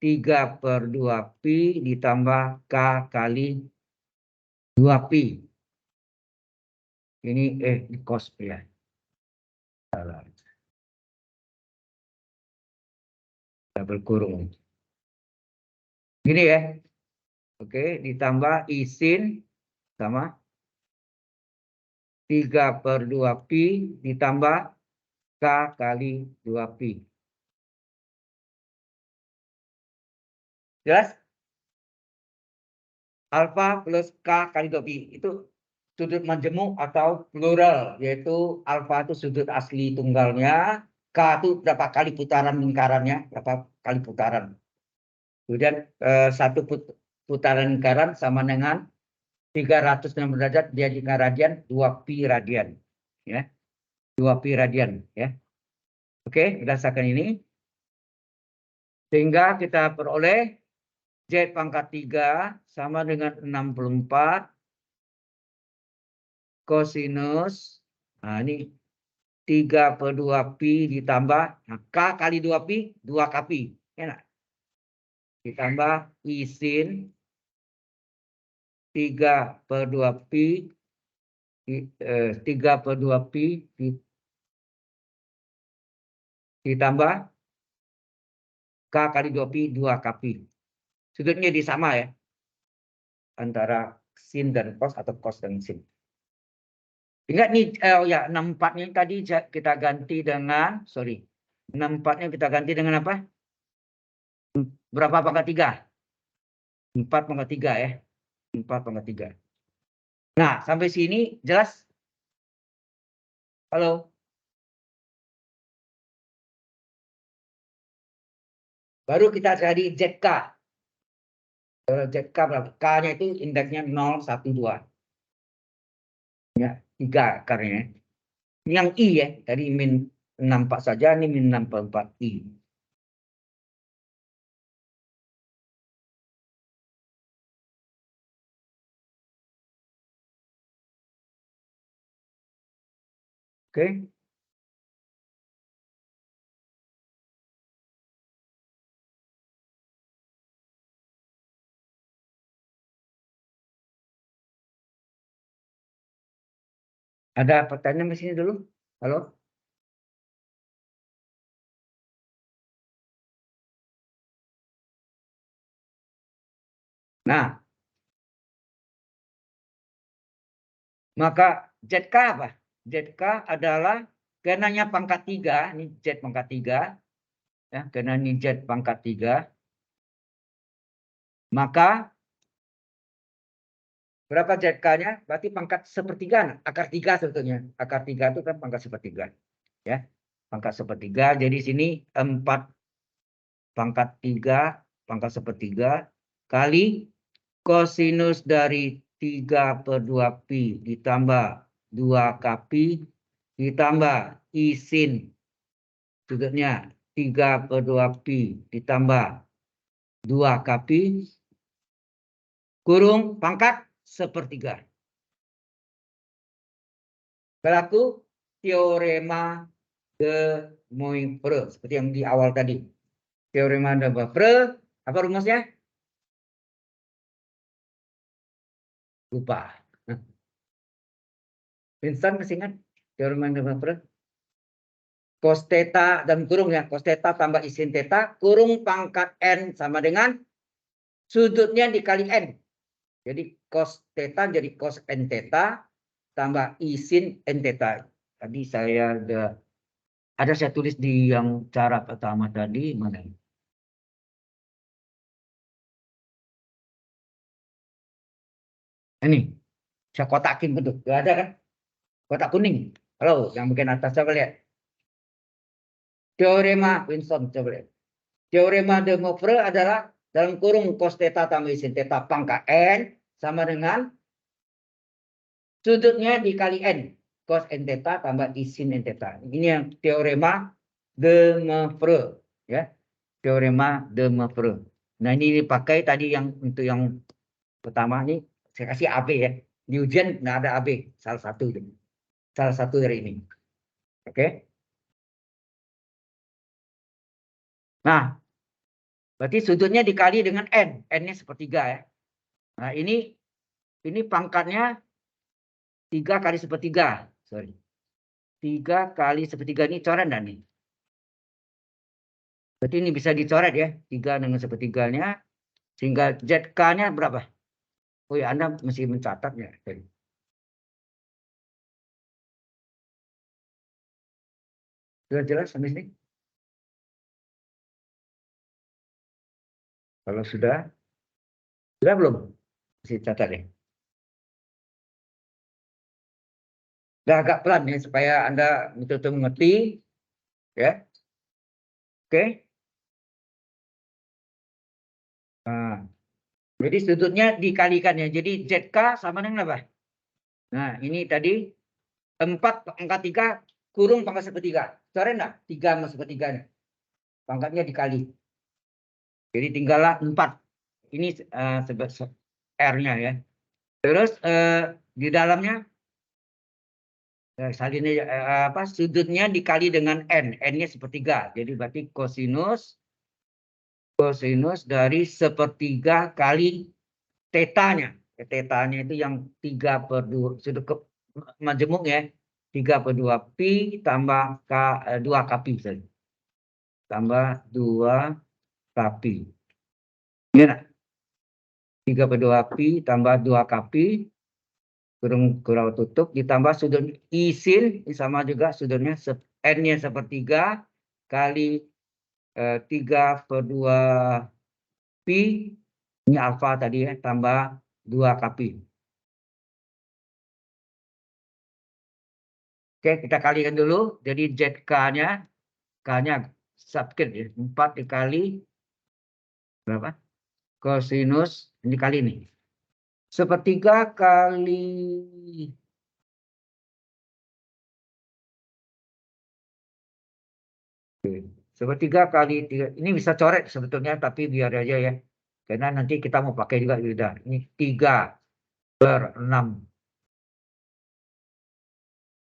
Speaker 1: 3 per 2 pi ditambah K kali 2 pi. Ini di cos ya. Salah. Double kurung. Gini ya. Oke, ditambah I sin sama 3 per 2 pi ditambah K kali 2 pi. Jelas? Alfa plus K kali 2 pi itu sudut majemuk atau plural, yaitu alfa itu sudut asli tunggalnya, K itu berapa kali putaran lingkarannya, berapa kali putaran. Kemudian satu putaran lingkaran sama dengan 360 derajat dia jika radian 2 pi radian ya. 2 pi radian ya. Oke, berdasarkan ini sehingga kita peroleh Z pangkat 3 sama dengan 64 kosinus, nah ini 3 per 2 pi ditambah, nah, K kali 2 pi, 2 K pi. Enak. Ditambah I sin 3 per 2 pi, 3 per 2 pi ditambah K kali 2 pi, 2 K pi. Sudutnya di sama ya. Antara sin dan cos atau cos dan sin. Ingat nih, ya 64-nya tadi kita ganti dengan, 64-nya kita ganti dengan apa? Berapa pangkat 3? 4 pangkat 3 ya. 4 pangkat 3. Nah, sampai sini jelas? Halo? Baru kita cari ZK. ZK berapa? K-nya itu indeksnya 0, 1, 2. Ya, 3 akarnya. Ini yang I ya. Tadi min 64 saja, ini min 64 I. Oke. Ada pertanyaan di sini dulu? Halo? Nah, maka ZK apa? ZK adalah karenanya pangkat 3, ini Z pangkat 3, ya, karena ini Z pangkat 3, maka Berapa ZK-nya? Berarti pangkat sepertiga, akar 3 sebetulnya. Akar 3 itu kan pangkat sepertiga. Ya, pangkat sepertiga. Jadi sini 4 pangkat 3 pangkat sepertiga kali kosinus dari 3/2 pi ditambah 2 pi ditambah sin sudutnya 3/2 pi ditambah 2 pi kurung pangkat sepertiga. Berlaku teorema de Moivre seperti yang di awal tadi. Teorema de Moivre, apa rumusnya? Lupa. Winston masih ingat teorema de Moivre? Cos theta dan kurung ya, cos theta tambah sin theta kurung pangkat n sama dengan sudutnya dikali n. Jadi cos theta jadi cos n theta tambah sin n theta. Tadi ada saya tulis di yang cara pertama tadi mana? Ini saya kotakin betul. Gak ada kan? Kotak kuning. Halo, yang bagian atas coba lihat. Teorema Winston coba lihat. Teorema de Moivre adalah dalam kurung cos theta tambah sin theta pangkat n sama dengan sudutnya dikali n cos n theta tambah sin n theta. Ini yang teorema de Moivre ya. Teorema de Moivre. Nah, ini dipakai tadi yang untuk yang pertama ini saya kasih AB ya. Di ujian nggak ada AB, salah satu itu. Salah satu dari ini. Oke. Nah, berarti sudutnya dikali dengan n. N-nya sepertiga ya. Nah, ini pangkatnya 3 kali sepertiga. Sorry. 3 kali sepertiga ini coret enggak nih? Berarti ini bisa dicoret ya. 3 dengan sepertiganya. Sehingga ZK-nya berapa? Oh ya, Anda mesti mencatatnya. Sudah jelas sampai sini? Kalau sudah belum? Mesti catat ya. Udah agak pelan ya supaya Anda betul-betul mengerti ya. Oke. Nah, jadi sudutnya dikalikan ya. Jadi ZK sama dengan apa? Nah, ini tadi 4 pangkat 3 kurung pangkat sepertiga. Coret enggak? 3 sama sepertiganya. Pangkatnya dikali. Jadi tinggallah 4. Ini R-nya ya. Terus di dalamnya salinnya sudutnya dikali dengan n. N-nya sepertiga. Jadi berarti kosinus dari sepertiga kali tetanya. Tetanya itu yang 3/2 sudut majemuk ya. 3/2 pi tambah 2 pi. Tambah 2 pi. Ini 3/2 pi tambah 2 pi kurang tutup ditambah sudut sin sama juga sudutnya n-nya sepertiga kali 3/2 pi ini alfa tadi ya tambah 2 pi. Oke, kita kalikan dulu. Jadi ZK-nya K-nya subscript ya. 4 dikali berapa? Kosinus ini kali ini. Sepertiga kali sepertiga kali 3. Ini bisa coret sebetulnya tapi biar aja ya. Karena nanti kita mau pakai juga udah. Ini 3/6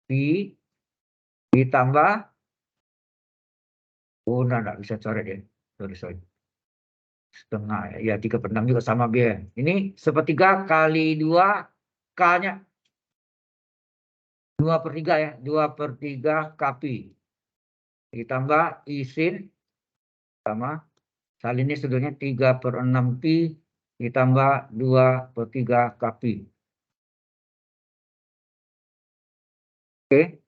Speaker 1: pi ditambah enggak bisa coret ya. Sorry. Setengah ya 3/6 juga sama biar. Ini sepertiga kali 2 K-nya 2/3 ya. 2/3 pi ditambah sin sama salinnya sudutnya 3/6 pi ditambah 2/3 pi. Oke.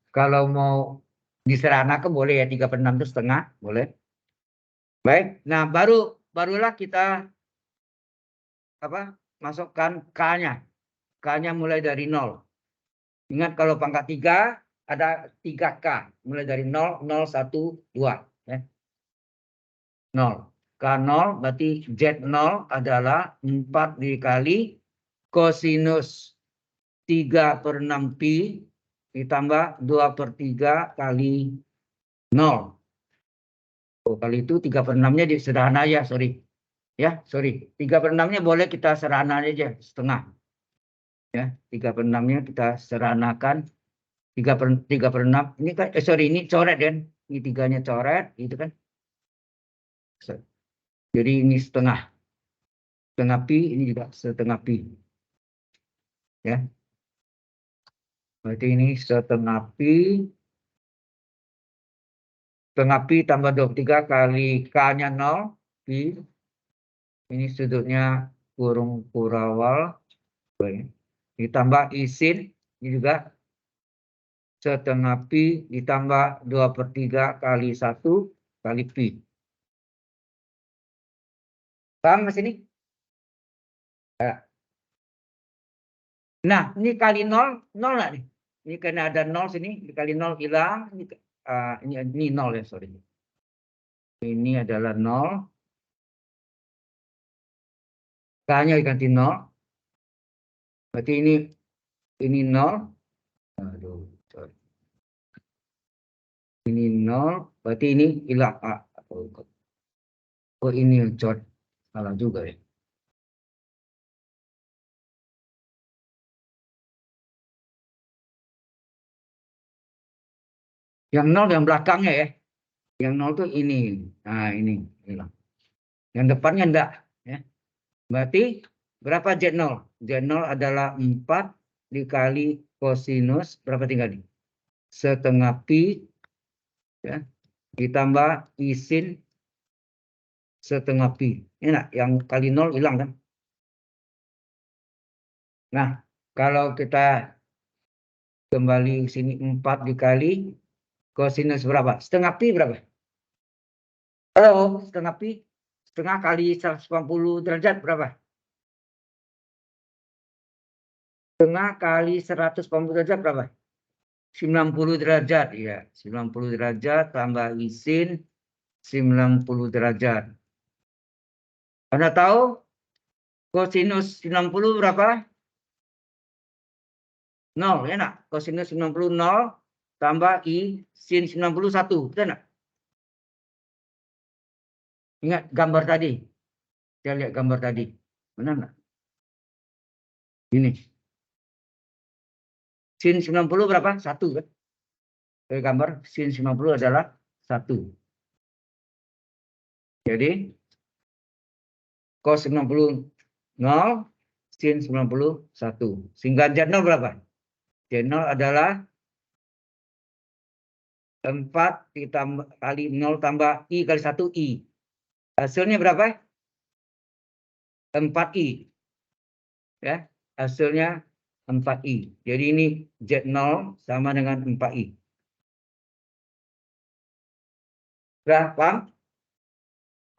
Speaker 1: Kalau mau disederhanakan boleh ya 3/6 itu setengah boleh. Baik. Nah barulah kita masukkan K-nya. K-nya mulai dari 0. Ingat kalau pangkat 3 ada 3K. Mulai dari 0, 0, 1, 2. Ya. 0. K0 berarti Z0 adalah 4 dikali kosinus 3/6 pi ditambah 2/3 kali 0. Oh, kali itu 3/6-nya sederhana ya, sorry. Ya, sorry. 3/6-nya boleh kita sederhana aja, setengah. Ya, 3/6-nya kita sederhanakan. 3/6. Ini kan, sorry, ini coret kan. Ini 3-nya coret, gitu kan. Jadi ini setengah. Setengah pi, ini juga setengah pi. Ya. Berarti ini setengah pi. Setengah pi tambah 23 kali K-nya 0. Pi. Ini sudutnya kurung kurawal. Ditambah isin. Ini juga setengah pi ditambah 2/3 kali 1 kali pi. Paham ke sini? Ya. Nah, ini kali 0, 0 nggak nih? Ini karena ada 0 sini, dikali 0 hilang. Ini 0 ya, sorry. Ini adalah 0. K-nya diganti 0. Berarti ini 0. Aduh, sorry. Ini 0, berarti ini hilang. Oh, ini cot. Salah juga ya. Yang 0 yang belakangnya ya. Yang 0 tuh ini. Nah, ini hilang. Yang depannya enggak. Ya. Berarti berapa Z0? Z0 adalah 4 dikali kosinus. Berapa tinggal nih? Setengah pi. Ya. Ditambah isin setengah pi. Enak, yang kali 0 hilang kan? Nah, kalau kita kembali sini 4 dikali kosinus berapa? Setengah pi berapa? Halo, setengah pi. Setengah kali 180 derajat berapa? Setengah kali 180 derajat berapa? 90 derajat. Ya, 90 derajat tambah isin 90 derajat. Anda tahu kosinus 90 berapa? 0, ya nak? Kosinus 90 0 tambah i sin 90 1. Betul enggak? Ingat gambar tadi. Kita lihat gambar tadi. Benar enggak? Ini. Sin 90 berapa? 1 kan? Dari gambar sin 90 adalah 1. Jadi cos 90 0, sin 90 1. Sehingga Z0 berapa? Z0 adalah 4 ditambah kali 0 tambah I kali 1 I. Hasilnya berapa? 4I. Ya, hasilnya 4I. Jadi ini Z0 sama dengan 4I. Sudah paham?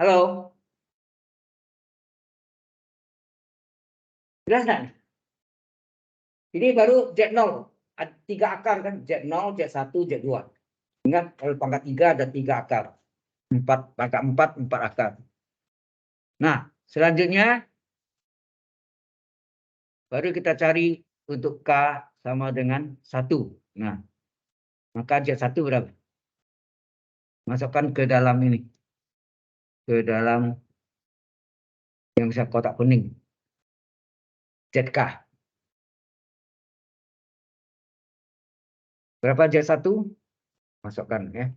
Speaker 1: Halo? Jelas nggak? Ini baru Z0. Ada 3 akar kan? Z0, Z1, Z2. Ingat kalau pangkat 3 ada 3 akar. 4, pangkat 4, 4 akar. Nah, selanjutnya baru kita cari untuk K sama dengan 1. Nah, maka Z1 berapa? Masukkan ke dalam ini. Ke dalam yang bisa kotak kuning. ZK. Berapa Z1? Masukkan ya.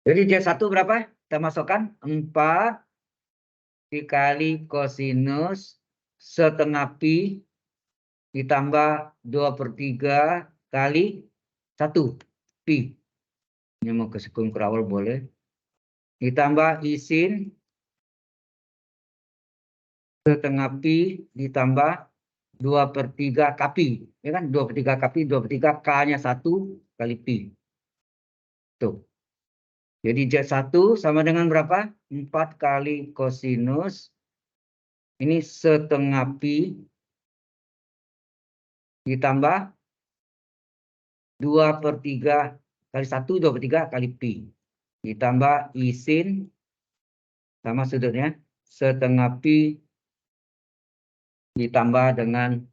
Speaker 1: Jadi Z1 berapa? Kita masukkan 4 dikali kosinus setengah pi ditambah 2/3 kali 1 pi. Ini mau ke sekun kurawal boleh. Ditambah isin setengah pi ditambah 2/3 kapi. Ya kan 2/3 kapi, 2/3 K-nya 1 kali pi. Tuh. Jadi Z1 sama dengan berapa? 4 kali kosinus. Ini setengah pi ditambah 2/3 kali 1, 2/3 kali pi. Ditambah isin sama sudutnya setengah pi ditambah dengan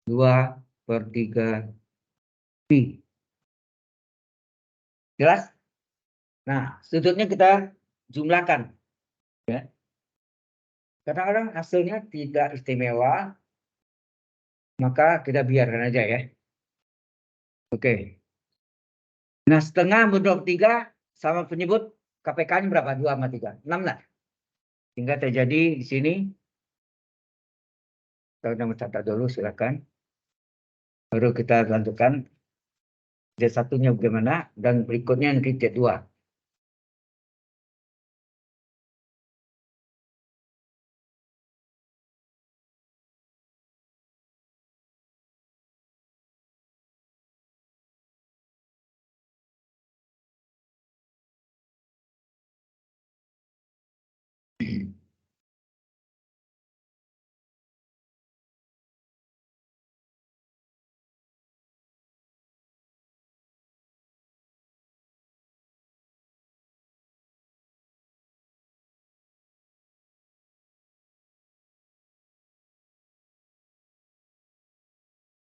Speaker 1: 2/3 pi. Jelas? Nah, sudutnya kita jumlahkan. Ya. Kadang-kadang hasilnya tidak istimewa, maka kita biarkan aja ya. Oke. Nah, setengah menurut 3 sama penyebut KPK-nya berapa? 2 sama 3. 6 lah. Sehingga terjadi di sini. Kita udah mencatat dulu, silakan. Baru kita lanjutkan. Z1-nya bagaimana, dan berikutnya nanti Z2.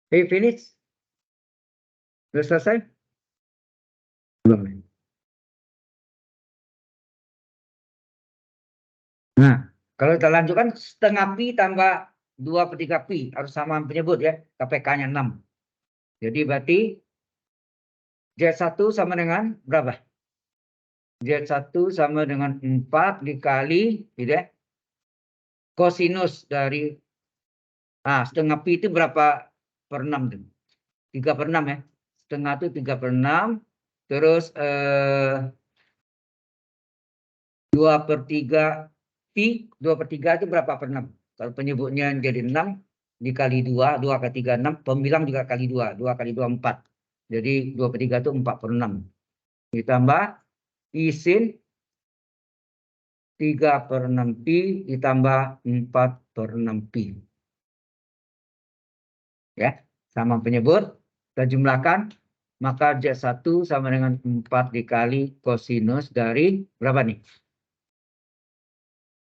Speaker 1: Hey, finish? Sudah selesai? Belum. Nah, kalau kita lanjutkan setengah pi tambah 2/3 pi harus sama penyebut ya. KPK-nya 6. Jadi berarti Z1 sama dengan berapa? Z1 sama dengan 4 dikali gitu ya. Kosinus dari setengah pi itu berapa per 6 tuh? 3/6 ya. Setengah itu 3/6. Terus 2/3 pi, 2/3 itu berapa per 6? Kalau penyebutnya jadi 6 dikali 2, 2 kali 3, 6. Pembilang juga kali 2, 2 kali 2, 4. Jadi 2/3 itu 4/6. Ditambah isin 3/6 pi ditambah 4/6 pi. Ya, sama penyebut. Kita jumlahkan. Maka Z1 sama dengan 4 dikali kosinus dari berapa nih?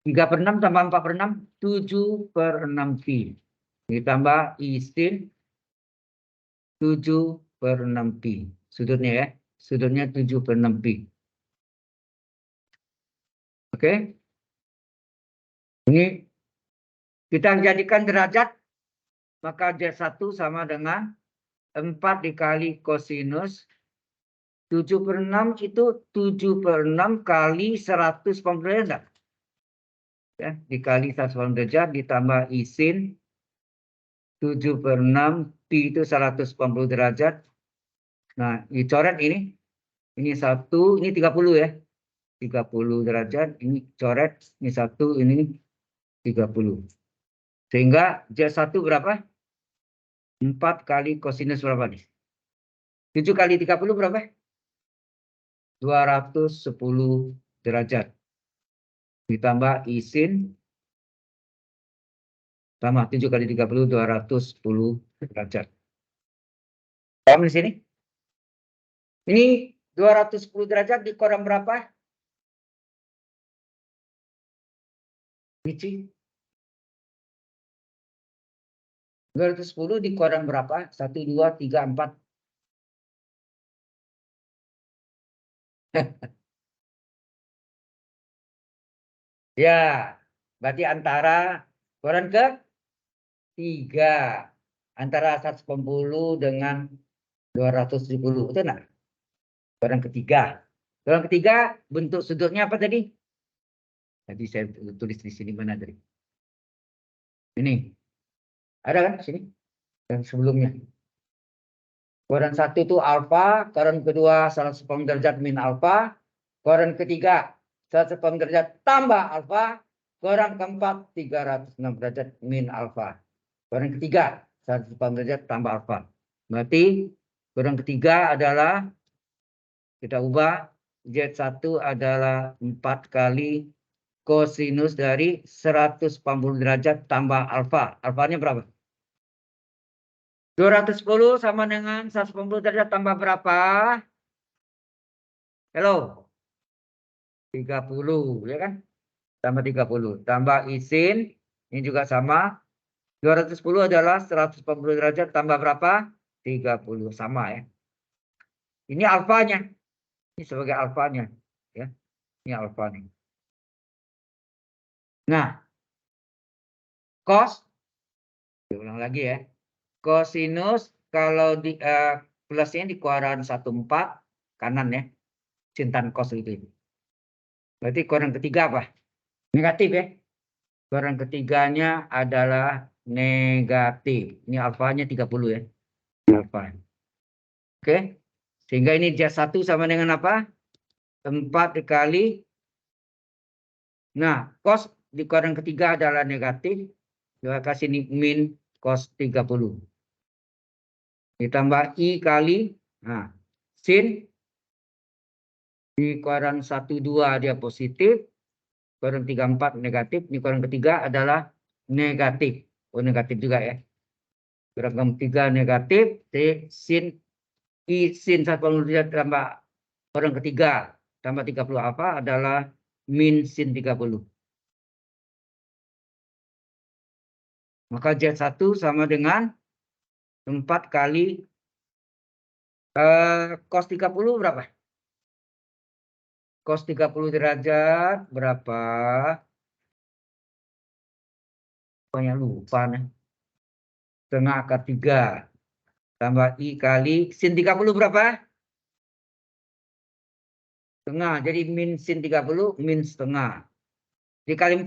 Speaker 1: 3/6 tambah 4/6, 7/6 pi. Ditambah isin 7/6 pi. Sudutnya ya. Sudutnya 7/6 pi. Oke. Ini kita jadikan derajat. Maka Z1 sama dengan 4 dikali kosinus 7/6 itu 7/6 kali 180 derajat. Ya, dikali 180 derajat ditambah isin 7/6 pi itu 180 derajat. Nah, dicoret ini. Ini 1, ini 30 ya. 30 derajat, ini coret, ini 1, ini 30. Sehingga Z1 berapa? 4 kali kosinus berapa nih? 7 kali 30 berapa? 210 derajat. Ditambah isin sama 7 kali 30 210 derajat. Paham di sini? Ini 210 derajat dikurang berapa? Michi? 210 dikurang berapa? 1, 2, 3, 4. Ya, berarti antara kurang ke 3. Antara 180 dengan 270. Itu enggak? Kurang ketiga. Kurang ketiga bentuk sudutnya apa tadi? Tadi saya tulis di sini mana tadi? Ini. Ada kan di sini? Dan sebelumnya. Kuadran 1 itu alfa, kuadran kedua 180 derajat min alfa, kuadran ketiga 180 derajat tambah alfa, kuadran keempat 306 derajat min alfa. Kuadran ketiga 180 derajat tambah alfa. Berarti kuadran ketiga adalah, kita ubah, Z1 adalah 4 kali kosinus dari 180 derajat tambah alfa. Alfanya berapa? 210 sama dengan 180 derajat tambah berapa? Hello? 30, ya kan? Tambah 30. Tambah isin, ini juga sama. 210 adalah 180 derajat tambah berapa? 30, sama ya. Ini alfanya. Ini sebagai alfanya, ya. Ini alfanya. Nah, cos, ulang lagi ya. Kosinus kalau di plusnya di kuadran 14 kanan ya. Sin tan cos itu. Berarti kuadran ketiga apa? Negatif ya. Kuadran ketiganya adalah negatif. Ini alfanya 30 ya. Alfa. Oke. Sehingga ini Z1 sama dengan apa? 4 dikali. Nah, cos di kuadran ketiga adalah negatif. Kita kasih ini min cos 30. Ditambah I kali. Nah, sin di kuadran 1, 2 dia positif. Kuadran 3, 4 negatif. Di kuadran ketiga adalah negatif. Oh, negatif juga ya. Kuadran ketiga negatif. Sin I sin 180 derajat tambah kuadran ketiga tambah 30 apa adalah min sin 30. Maka Z1 sama dengan 4 kali cos 30 berapa? Cos 30 derajat berapa? Pokoknya lupa nih. Setengah akar 3 tambah I kali sin 30 berapa? Setengah. Jadi min sin 30 min setengah. Dikali 4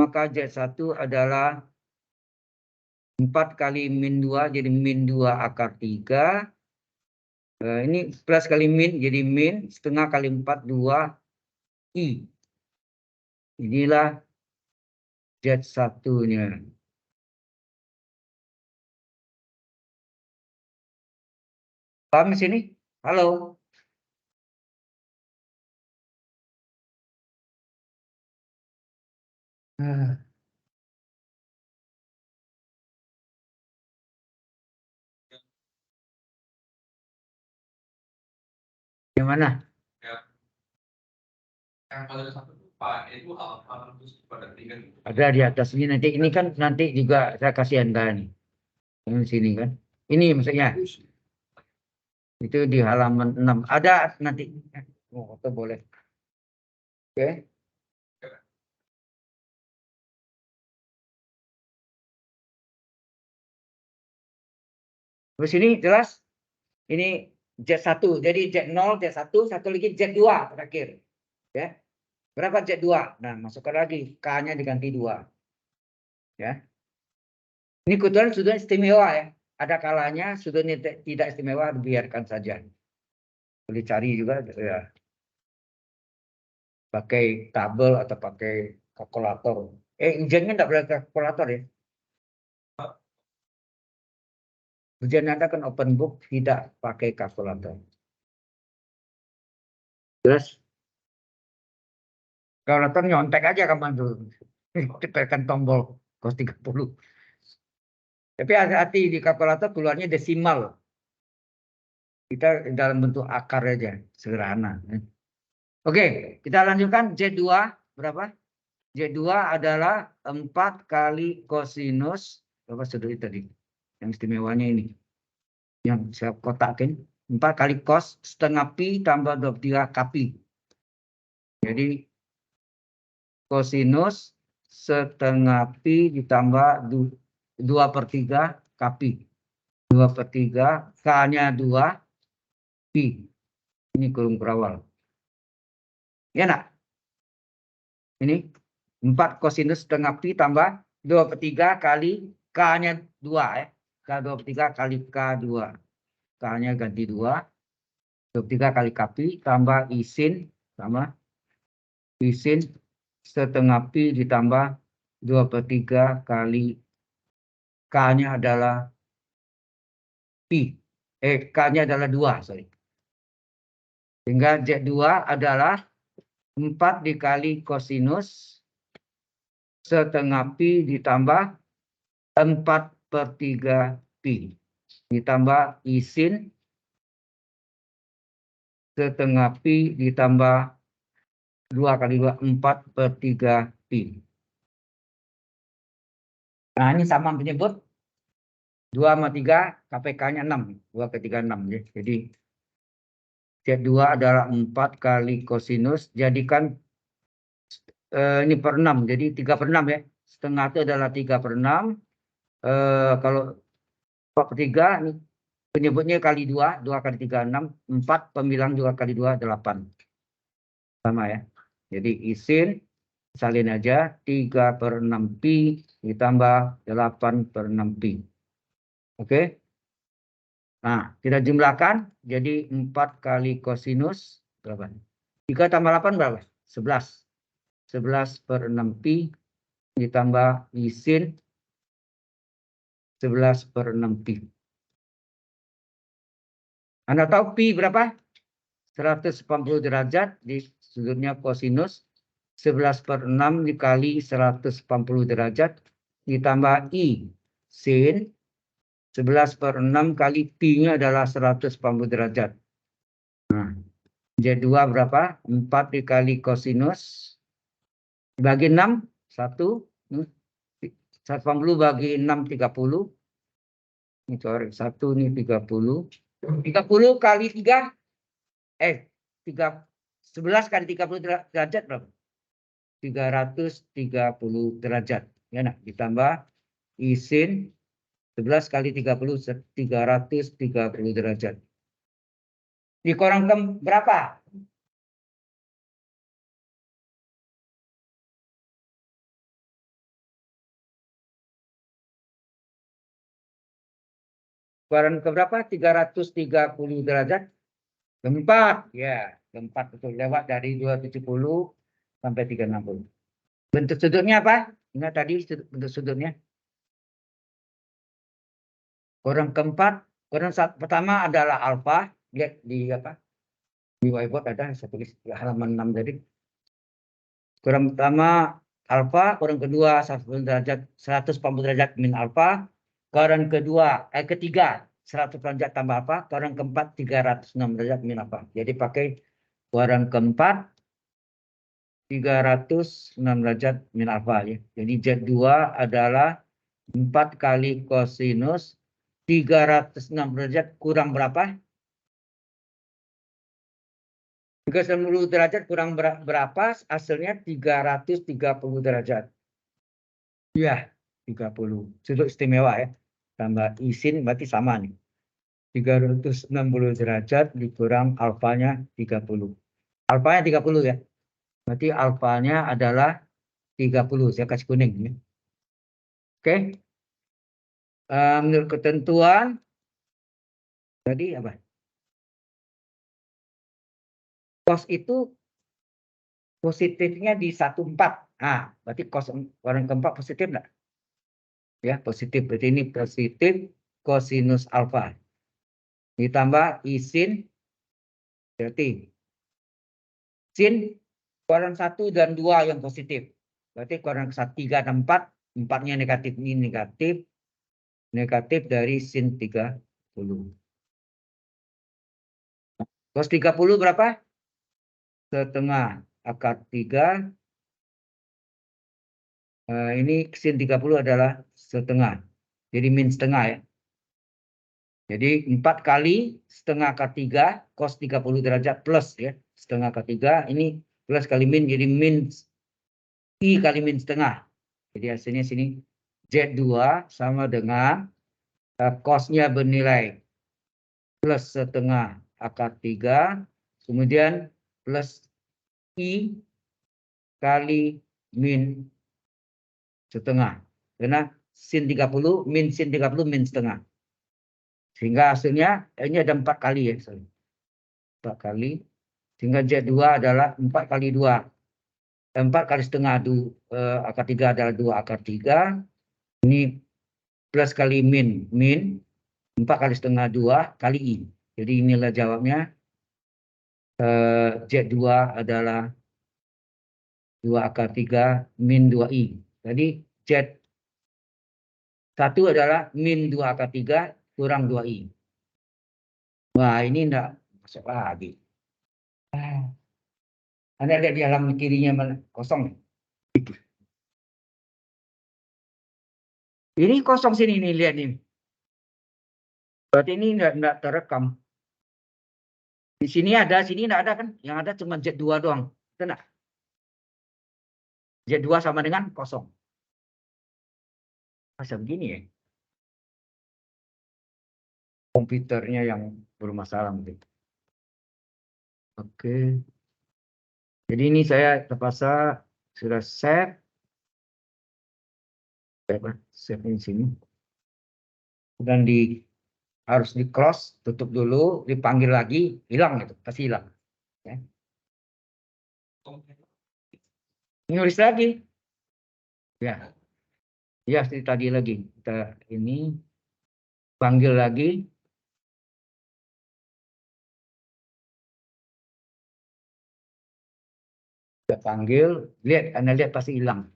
Speaker 1: maka Z1 adalah 4 kali min 2 jadi min 2 akar 3. Ini plus kali min jadi min setengah kali 4 2 I. Inilah Z1-nya. Paham di sini? Halo. Gimana?
Speaker 2: Yang pada satu Pak itu hal terus pada tiga.
Speaker 1: Ada di atas ini nanti. Ini kan nanti juga saya kasih Anda nih. Yang sini kan. Ini maksudnya. Itu di halaman 6. Ada nanti. Oh, itu boleh. Oke. Terus ini jelas. Ini Z1. Jadi Z0, Z1, satu lagi Z2 terakhir. Ya. Berapa Z2? Nah, masukkan lagi. K-nya diganti 2. Ya. Ini kebetulan sudut istimewa ya. Ada kalanya sudutnya tidak istimewa, biarkan saja. Boleh cari juga ya. Pakai tabel atau pakai kalkulator. Ujiannya enggak boleh kalkulator ya. Ujian Anda kan open book, tidak pakai kalkulator. Terus kalkulator nyontek aja kapan tuh. Tekan tombol cos 30. Tapi hati-hati di kalkulator keluarnya desimal. Kita dalam bentuk akar aja, sederhana. Oke, kita lanjutkan Z2 berapa? Z2 adalah 4 kali kosinus, berapa sudut tadi? Yang istimewanya ini. Yang saya kotakin. 4 kali cos setengah pi tambah 23 kpi. Jadi kosinus setengah pi ditambah 2/3 kpi. 2/3 K-nya 2 pi. Ini kurung perawal. Ya nak? Ini 4 kosinus setengah pi tambah 2/3 kali K-nya 2 ya. K 2/3 kali K2. K-nya ganti 2. 23 kali Kp tambah I sin sama I sin setengah Pi ditambah 2/3 kali K-nya adalah Pi. K-nya adalah 2, sorry. Sehingga Z2 adalah 4 dikali kosinus setengah Pi ditambah 4/3 Pi. Ditambah I sin setengah Pi ditambah 2 kali 2, 4/3 Pi. Nah, ini sama menyebut 2 sama 3, KPK-nya 6. 2 ke 3, 6. Ya. Jadi, Z2 adalah 4 kali kosinus. Jadikan ini per 6. Jadi 3/6 ya. Setengah itu adalah 3/6. Kalau 4/3, ini penyebutnya kali 2. 2 kali 3, 6. 4 pembilang 2 kali 2, 8. Sama ya. Jadi I sin, salin aja. 3/6 Pi ditambah 8/6 Pi. Oke. Nah, kita jumlahkan. Jadi 4 kali kosinus. Berapa? 3 tambah 8 berapa? 11. 11/6 Pi ditambah I sin 11/6 Pi. Anda tahu Pi berapa? 180 derajat di sudutnya kosinus. 11/6 dikali 180 derajat ditambah I sin 11/6 kali Pi-nya adalah 180 derajat. Nah, Z2 berapa? 4 dikali kosinus bagi 6, 1. 180 bagi 6, 30. Ini coret 1, ini 30. 30 kali 3, 11 kali 30 derajat berapa? 330 derajat. Ya, nah, ditambah I sin 11 kali 30, 330 derajat. Dikurang ke berapa? Kurang ke berapa? 330 derajat. Keempat, ya. Keempat betul. Lewat dari 270 sampai 360. Bentuk sudutnya apa? Ingat tadi bentuk sudutnya. Kurang keempat, kurang pertama adalah alfa. Lihat di apa? Di whiteboard ada, saya tulis di halaman 6 tadi. Kurang pertama alfa, kurang kedua 180 derajat min alfa. Kurang kedua, ketiga 100 derajat tambah apa? Kurang keempat 306 derajat min alfa. Jadi pakai kurang keempat 306 derajat min alfa ya. Jadi Z2 adalah 4 kali kosinus 306 derajat kurang berapa? 390 derajat kurang berapa? Hasilnya 330 derajat. Iya, 30. Sudut istimewa ya. Tambah I sin berarti sama nih. 360 derajat dikurang alfanya 30. Alfanya 30 ya. Berarti alfanya adalah 30. Saya kasih kuning ya. Oke. Menurut ketentuan tadi apa? Cos itu positifnya di 14. Nah, berarti cos orang keempat positif enggak? Ya, positif. Berarti ini positif kosinus alfa. Ditambah I sin, berarti sin kurang 1 dan 2 yang positif. Berarti kurang 3 dan 4. 4-nya negatif. Ini negatif. Negatif dari sin 30. Cos 30 berapa? Setengah akar 3. Ini sin 30 adalah setengah. Jadi min setengah ya. Jadi 4 kali setengah akar 3 cos 30 derajat plus ya. Setengah akar 3 ini plus kali min jadi min I kali min setengah. Jadi hasilnya sini Z2 sama dengan cosnya bernilai plus setengah akar 3 kemudian plus I kali min setengah. Karena sin 30 min sin 30 min setengah. Sehingga hasilnya ini ada 4 kali ya. Sorry. 4 kali. Sehingga Z2 adalah 4 kali 2. 4 kali setengah akar 3 adalah 2 akar 3. Ini plus kali min. 4 kali setengah 2 kali I. Jadi inilah jawabnya. Z2 adalah 2 akar 3 min 2I. Jadi Z1 adalah min 2 akar 3 kurang 2I. Wah, ini enggak masuk lagi. Anda lihat di halaman kirinya mana? Kosong. Ini kosong sini nih, lihat nih. Berarti ini enggak terekam. Di sini ada, sini enggak ada kan? Yang ada cuma Z2 doang. Betul enggak? Z2 sama dengan kosong. Masa begini ya? Komputernya yang bermasalah mungkin. Oke. Jadi ini saya terpaksa sudah save. Save di sini. Dan harus di close, tutup dulu, dipanggil lagi, hilang gitu, pasti hilang. Ya. Nulis lagi. Ya. Ya, seperti tadi lagi. Kita ini panggil lagi. Kita panggil, lihat, Anda lihat pasti hilang.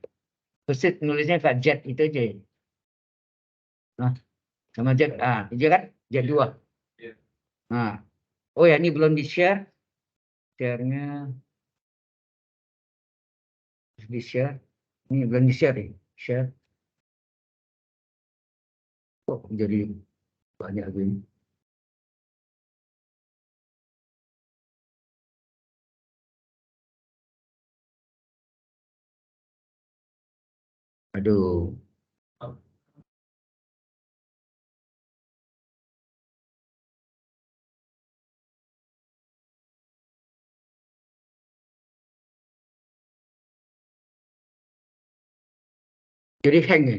Speaker 1: Persis nulisnya Pak Z itu aja. Nah, sama Z, itu kan Z2. Nah, oh ya, ini belum di-share. Share-nya di-share. Ini belum di-share ya. Share. Oh, jadi banyak gini. Aduh. Jadi hang ya.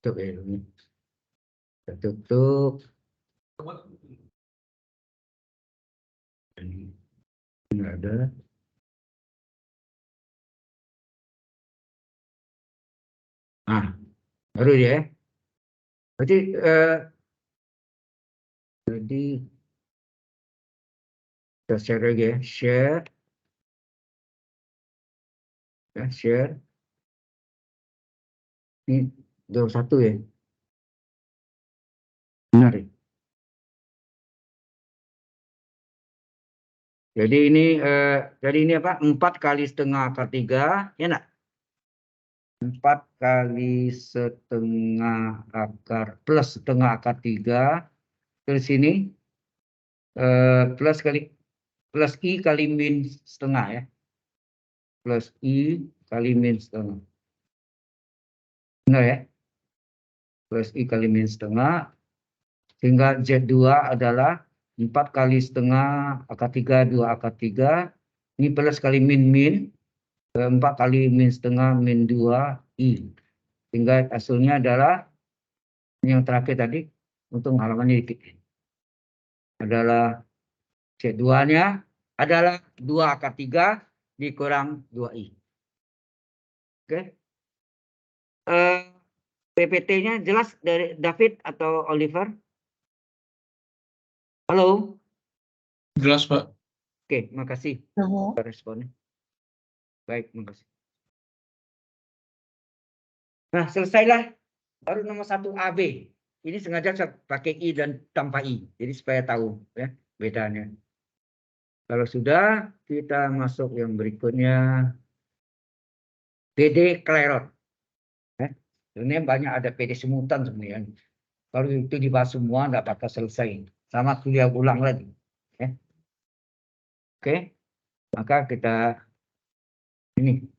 Speaker 1: Tutup ya. Kita tutup. Ini nggak ada. Baru dia ya. Berarti jadi kita share lagi ya. Share. Ya, share. Ini 21 ya. Benar ya. Jadi ini apa? 4 kali setengah akar 3, ya enggak? 4 kali setengah akar plus setengah akar 3 terus sini plus I kali min setengah ya. Plus I kali min setengah. Benar ya? Plus I kali min setengah. Sehingga Z2 adalah 4 kali setengah akar 3, 2 akar 3. Ini plus kali min. 4 kali min setengah min 2 I. Sehingga hasilnya adalah yang terakhir tadi. Untuk halamannya dikit. Adalah Z2-nya adalah 2 akar 3 dikurang 2I. Oke. PPT-nya jelas dari David atau Oliver? Halo?
Speaker 2: Jelas, Pak.
Speaker 1: Oke, makasih responnya. Baik, makasih. Nah, selesailah. Baru nomor 1 AB. Ini sengaja saya pakai I dan tanpa I. Jadi supaya tahu ya bedanya. Kalau sudah, kita masuk yang berikutnya. PD Clairot. Sebenarnya banyak ada PD semutan sebenarnya. Kalau itu dibahas semua, nggak bakal selesai. Sama kuliah ulang lagi. Ya. Oke, maka kita ini.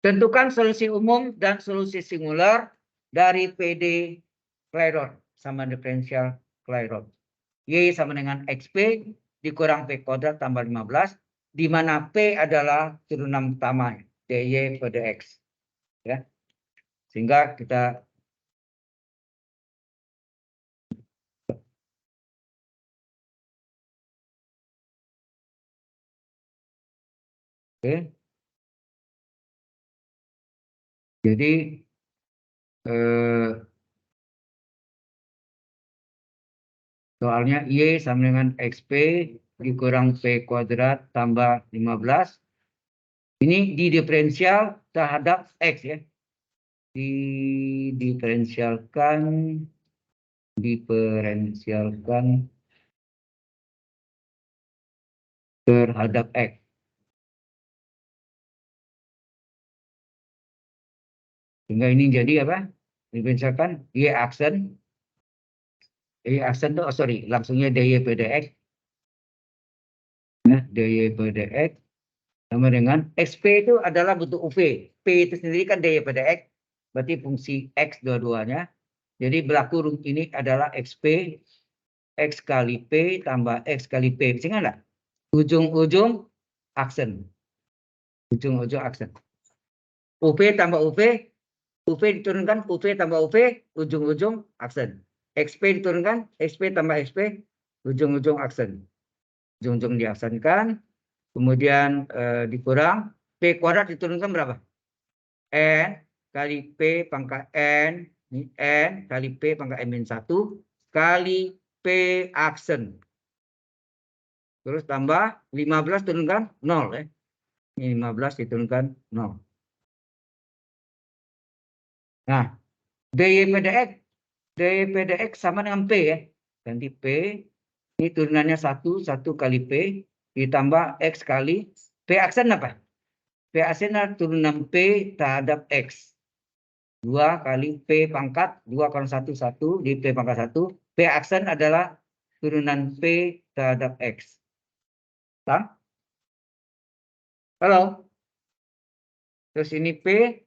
Speaker 1: Tentukan solusi umum dan solusi singular dari PD Clairot sama diferensial Clairot. Y sama dengan XP dikurang P kuadrat tambah 15, di mana P adalah turunan pertama, DY pada X. Ya. Sehingga kita oke. Jadi soalnya Y sama dengan XP dikurang P kuadrat tambah 15. Ini didiferensial terhadap X ya. Diferensialkan terhadap X. Sehingga ini jadi apa? Diferensialkan Y aksen. Y aksen tuh, langsungnya DY pada X. Nah, DY pada X sama dengan XP itu adalah bentuk UV. P itu sendiri kan DY pada X. Berarti fungsi X dua-duanya. Jadi berlaku ini adalah XP X kali P tambah X kali P. Bisa nggak? Ujung-ujung aksen. Ujung-ujung aksen. UV tambah UV. UV diturunkan, UV tambah UV. Ujung-ujung aksen. XP diturunkan, XP tambah XP. Ujung-ujung aksen. Ujung-ujung diaksenkan. Kemudian dikurang. P kuadrat diturunkan berapa? N kali P pangkat N. Ini N kali P pangkat N-1 kali P aksen. Terus tambah 15 turunkan 0 ya. Ini 15 diturunkan 0. Nah, DY pada X. DY pada X sama dengan P ya. Ganti P. Ini turunannya 1 kali P. Ditambah X kali. P aksen apa? P aksen turunan P terhadap X. 2 kali P pangkat. 2 kali 1, 1. Di P pangkat 1. P aksen adalah turunan P terhadap X. Paham? Halo? Terus ini P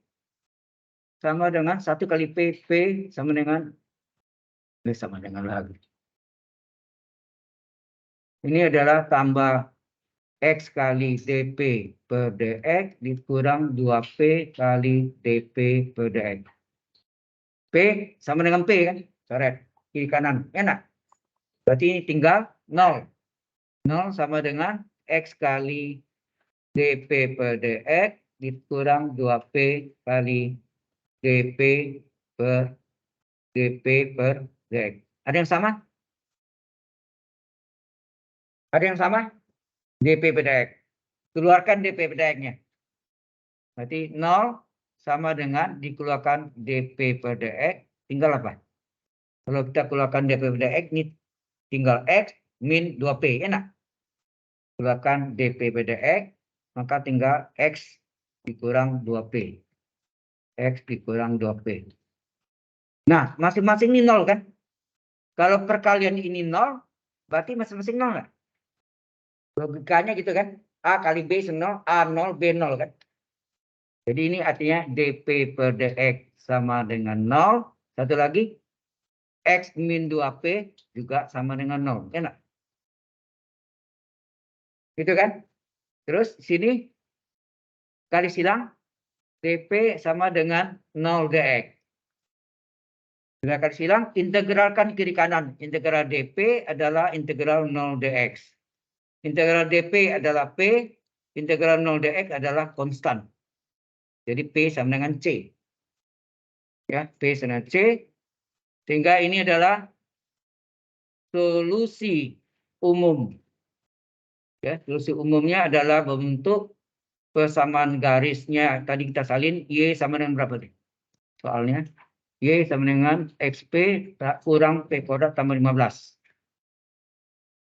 Speaker 1: sama dengan 1 kali P. P sama dengan lagi. Ini adalah tambah X kali dP per dx dikurang 2P kali dP per dx. P sama dengan P kan? Coret kiri kanan. Enak. Berarti ini tinggal 0. 0 sama dengan X kali dP per dx dikurang 2P kali dP per dx. Ada yang sama? Ada yang sama? dP per dx. Keluarkan dP per dx-nya. Berarti 0 sama dengan dikeluarkan dP per dx. Tinggal apa? Kalau kita keluarkan dP per dx, ini tinggal X min 2P. Enak. Keluarkan dP per dx, maka tinggal X dikurang 2P. X dikurang 2P. Nah, masing-masing ini 0 kan? Kalau perkalian ini 0, berarti masing-masing 0 nggak? Logikanya gitu kan? A kali B 0, A 0, B 0 kan? Jadi ini artinya dP per dx sama dengan 0. Satu lagi, X min 2P juga sama dengan 0. Enak. Gitu kan? Terus sini kali silang dP sama dengan 0 dx. Dengan kali silang, integralkan kiri kanan. Integral dP adalah integral 0 dx. Integral dP adalah P. Integral 0 dx adalah konstan. Jadi P sama dengan C. Ya, P sama dengan C. Sehingga ini adalah solusi umum. Ya, solusi umumnya adalah membentuk persamaan garisnya. Tadi kita salin Y sama dengan berapa nih? Soalnya Y sama dengan XP kurang P kuadrat tambah 15.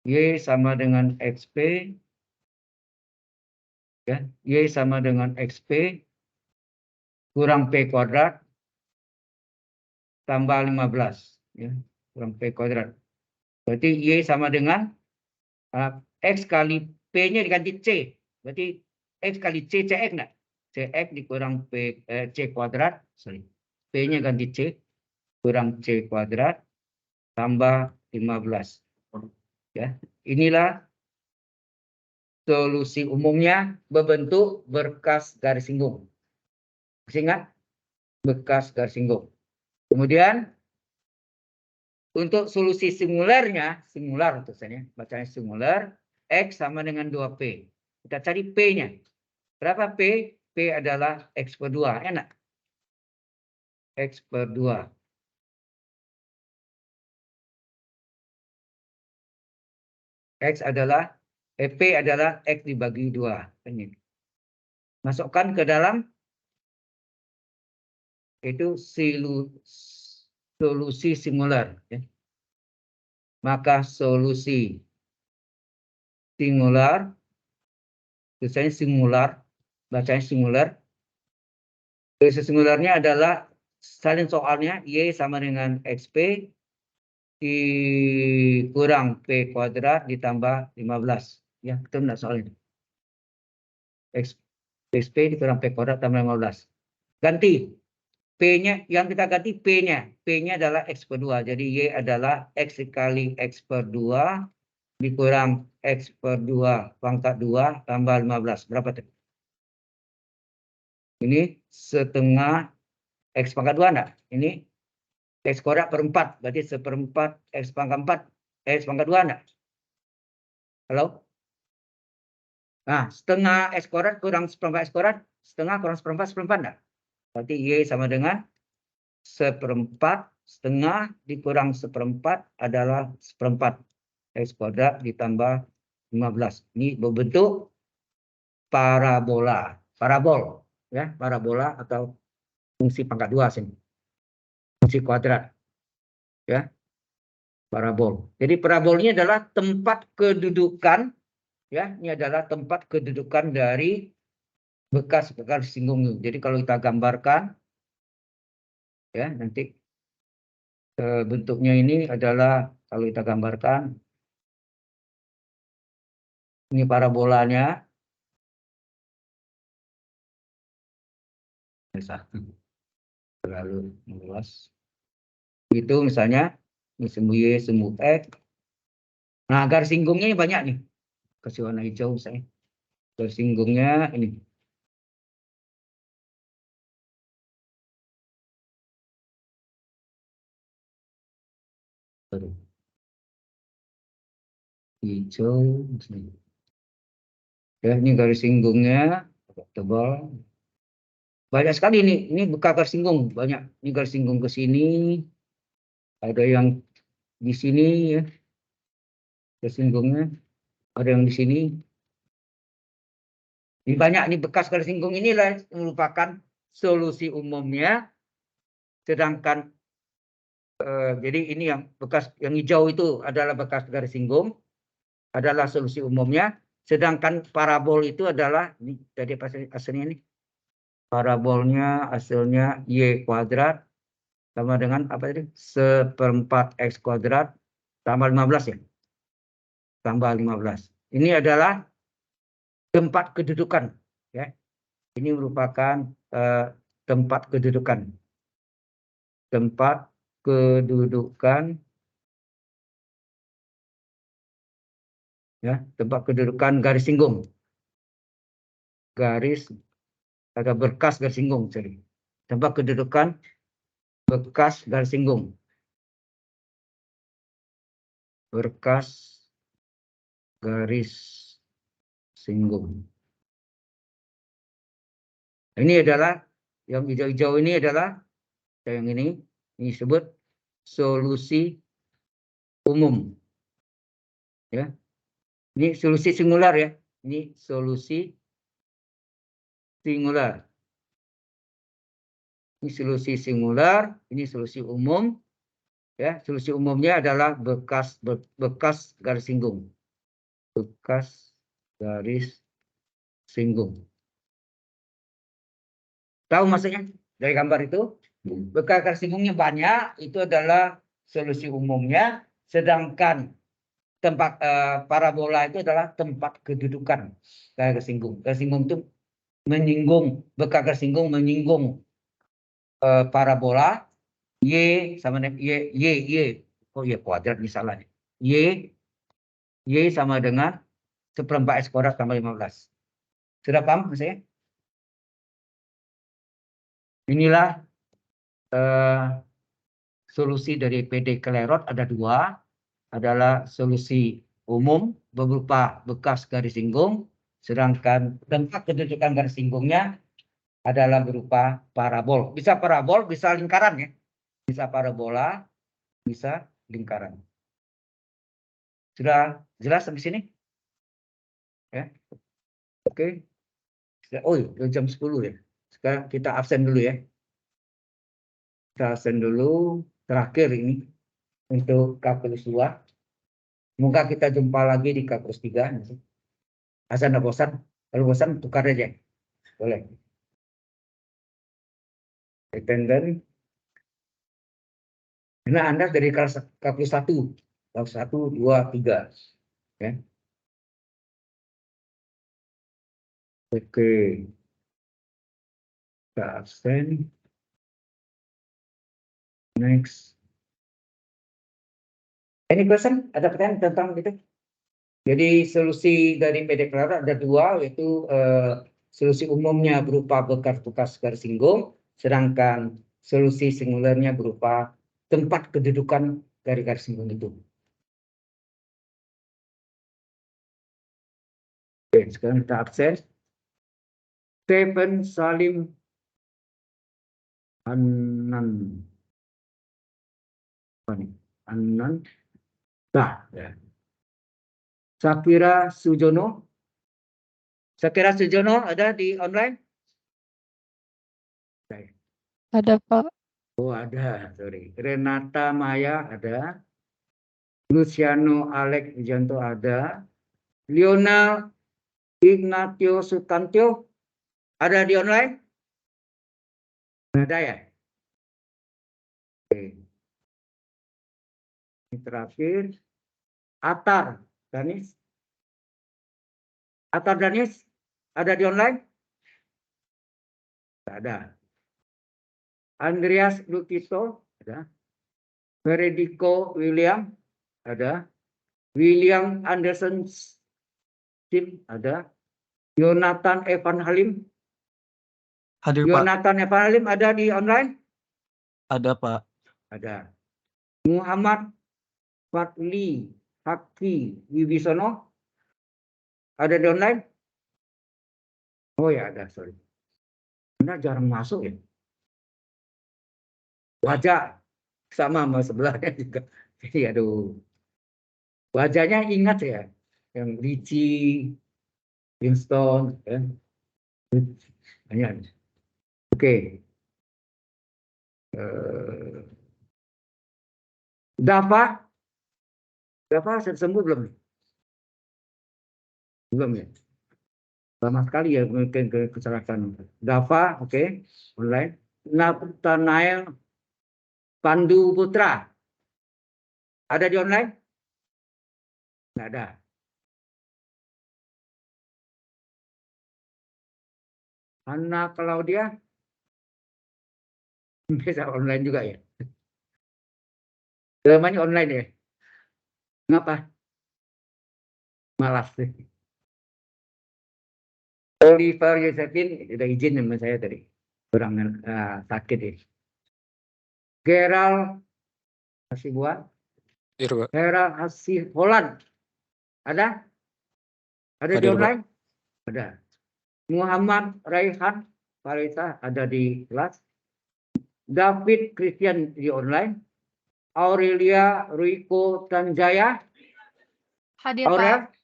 Speaker 1: Y sama dengan XP. Ya, Y sama dengan XP kurang P kuadrat tambah 15. Ya, kurang P kuadrat. Berarti Y sama dengan X kali P-nya diganti C. Berarti X kali C, CX enggak? CX dikurang C kuadrat. P-nya ganti C. Kurang C kuadrat. Tambah 15. Ya, inilah solusi umumnya berbentuk berkas garis singgung. Masih ingat? Bekas garis singgung. Kemudian untuk solusi singularnya, singular tulisannya, bacanya singular, X sama dengan 2P. Kita cari P-nya. Berapa P? P adalah X per 2. Enak. X per 2. X adalah, P adalah X dibagi 2. Ini. Masukkan ke dalam, itu solusi singular. Ya. Maka solusi singular, tulisannya singular, bacanya singular. Solusi singularnya adalah salin soalnya Y sama dengan XP dikurang P kuadrat ditambah 15. Ya, betul enggak soalnya? XP dikurang P kuadrat tambah 15. Ganti. P-nya, yang kita ganti P-nya. P-nya adalah X per 2. Jadi Y adalah X dikali X per 2 dikurang X per 2 pangkat 2 tambah 15. Berapa tuh? Ini setengah X pangkat 2 enggak? Ini X kuadrat per 4. Berarti seperempat X pangkat 4. X pangkat 2 enggak? Halo? Nah, setengah X kuadrat kurang seperempat X kuadrat. Setengah kurang seperempat enggak? Berarti Y sama dengan seperempat. Setengah dikurang seperempat adalah seperempat. X kuadrat ditambah 15. Ini berbentuk parabola. Parabol. Ya, parabola atau fungsi pangkat 2 sini. Fungsi kuadrat. Ya, parabol. Jadi parabolnya adalah tempat kedudukan. Ya, ini adalah tempat kedudukan dari bekas singgung. Jadi kalau kita gambarkan, ya nanti bentuknya ini adalah kalau kita gambarkan, ini parabolanya. Terlalu luas. Itu misalnya, ini semu Y, semu X. Nah, garis singgungnya ini banyak nih. Kasih warna hijau saya. Garis singgungnya ini. Hijau. Ya, ini garis singgungnya agak tebal. Banyak sekali nih. Ini bekas garis singgung. Banyak. Ini garis singgung ke sini. Ada yang di sini ya. Garis singgungnya. Ada yang di sini. Ini banyak nih bekas garis singgung inilah merupakan solusi umumnya. Sedangkan jadi ini yang bekas yang hijau itu adalah bekas garis singgung, adalah solusi umumnya. Sedangkan parabol itu adalah ini tadi hasilnya ini. Parabolnya hasilnya Y kuadrat sama dengan apa tadi? Seperempat X kuadrat tambah 15 ya. Tambah 15. Ini adalah tempat kedudukan ya. Ini merupakan tempat kedudukan. Tempat kedudukan ya, tempat kedudukan garis singgung. Garis ada berkas garis singgung, sorry. Tempat kedudukan bekas garis singgung. Berkas garis singgung. Ini adalah yang hijau-hijau ini adalah yang ini disebut solusi umum. Ya. Ini solusi singular ya. Ini solusi singular. Ini solusi singular, ini solusi umum. Ya, solusi umumnya adalah bekas garis singgung. Bekas garis singgung. Tahu maksudnya dari gambar itu? Bekas garis singgungnya banyak, itu adalah solusi umumnya. Sedangkan tempat parabola itu adalah tempat kedudukan garis singgung. Garis singgung itu menyinggung, bekas garis singgung menyinggung parabola. Y sama dengan Y. Oh Y kuadrat misalnya. Y Y sama dengan 1/4 X kuadrat tambah 15. Sudah paham maksudnya? Inilah solusi dari PD Clairaut ada dua, adalah solusi umum berupa bekas garis singgung, sedangkan tempat kedudukan garis singgungnya adalah berupa parabol. Bisa parabol, bisa lingkaran ya. Bisa parabola, bisa lingkaran. Sudah jelas sampai sini? Ya. Oke. Oh, udah jam 10 ya. Sekarang kita absen dulu ya. Kita absen dulu. Terakhir ini untuk kalkulus 2. Semoga kita jumpa lagi di kalkulus 3. Asal nggak bosan. Kalau bosan tukar aja. Boleh. Dependen. Nah, Anda dari kalkulus 1. Kalkulus 1, 2, 3. Ya. Oke. Kita absen. Next. Any question? Ada pertanyaan tentang itu? Jadi solusi dari PD Clairaut ada dua, yaitu solusi umumnya berupa bekas garis singgung, sedangkan solusi singulernya berupa tempat kedudukan dari garis singgung itu. Oke, sekarang kita akses. Stephen Salim Anan. Anan. Nah, ya. Sakira Sujono. Sakira Sujono ada di online?
Speaker 3: Ada Pak.
Speaker 1: Oh ada, sorry. Renata Maya ada. Luciano Alex Wijanto ada. Lionel Ignatio Sutantio ada di online? Ada ya? Oke. Ini terakhir. Atar Danis. Atar Danis ada di online? Tidak ada. Andreas Lukito ada. Federico William ada. William Anderson Sim ada. Jonathan Evan Halim.
Speaker 4: Hadir Pak,
Speaker 1: Jonathan Evan Halim ada di online?
Speaker 4: ada Pak.
Speaker 1: Ada. Muhammad Fadli Haki Wibisono ada di online? Oh ya ada, sorry. Anda jarang masuk ya. Wajah sama sebelahnya juga. Jadi aduh. Wajahnya ingat ya. Yang Richie, Winston, ya. Banyak. Oke. Dava sudah sembuh belum? Belum ya. Lama sekali ya mungkin kecelakaan. Dava, oke, online. Nathanael Pandu Putra ada di online? Nggak ada. Anna Claudia bisa online juga ya. Namanya online ya. Ngapa? Malas sih. Oliver Josephine udah izin sama saya tadi. Kurang sakit ya. Gerald masih buat. Gerald Hasih Holland. Ada? Ada di
Speaker 4: Hadir, Pak.
Speaker 1: online? Ada. Muhammad Raihan Farita ada di kelas. David Christian di online. Aurelia Ruiko Tanjaya.
Speaker 3: Hadir
Speaker 1: Aurel?
Speaker 3: Pak.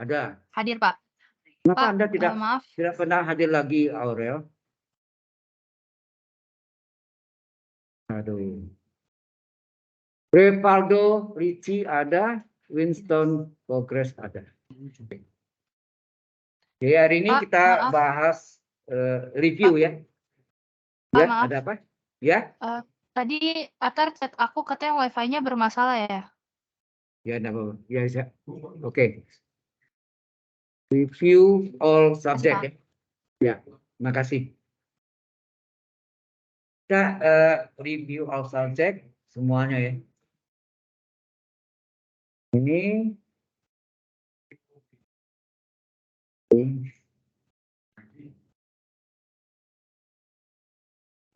Speaker 1: Ada.
Speaker 3: Hadir Pak.
Speaker 1: Kenapa
Speaker 3: Pak,
Speaker 1: Anda tidak
Speaker 3: maaf.
Speaker 1: pernah hadir lagi, Aurel? Aduh. Revaldo Ricci ada, Winston Progress ada. Jadi hari ini
Speaker 3: Pak,
Speaker 1: kita
Speaker 3: maaf.
Speaker 1: bahas review
Speaker 3: Pak.
Speaker 1: ya.
Speaker 3: Pak,
Speaker 1: Ya,
Speaker 3: maaf.
Speaker 1: ada apa? Ya?
Speaker 3: Tadi Atar chat aku katanya wifi-nya bermasalah ya.
Speaker 1: Ya, enggak apa-apa. Ya, Oke. Review all subject ya. Ya, makasih. Kita review all subject semuanya ya. Ini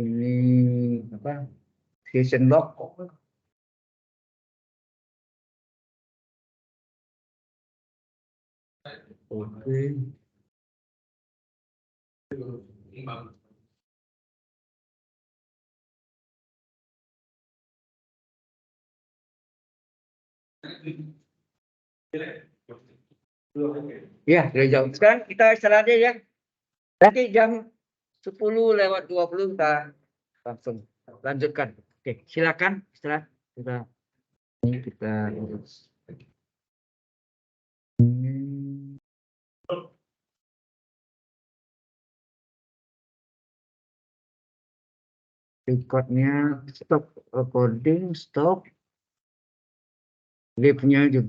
Speaker 1: Ini apa? Session log. Oke. Ya, sudah jauh. Sekarang kita istirahat aja ya. Nanti jam 10:20 kita langsung lanjutkan. Oke, silakan istirahat. Kita urus. Recordnya stop recording, stop. Live-nya juga.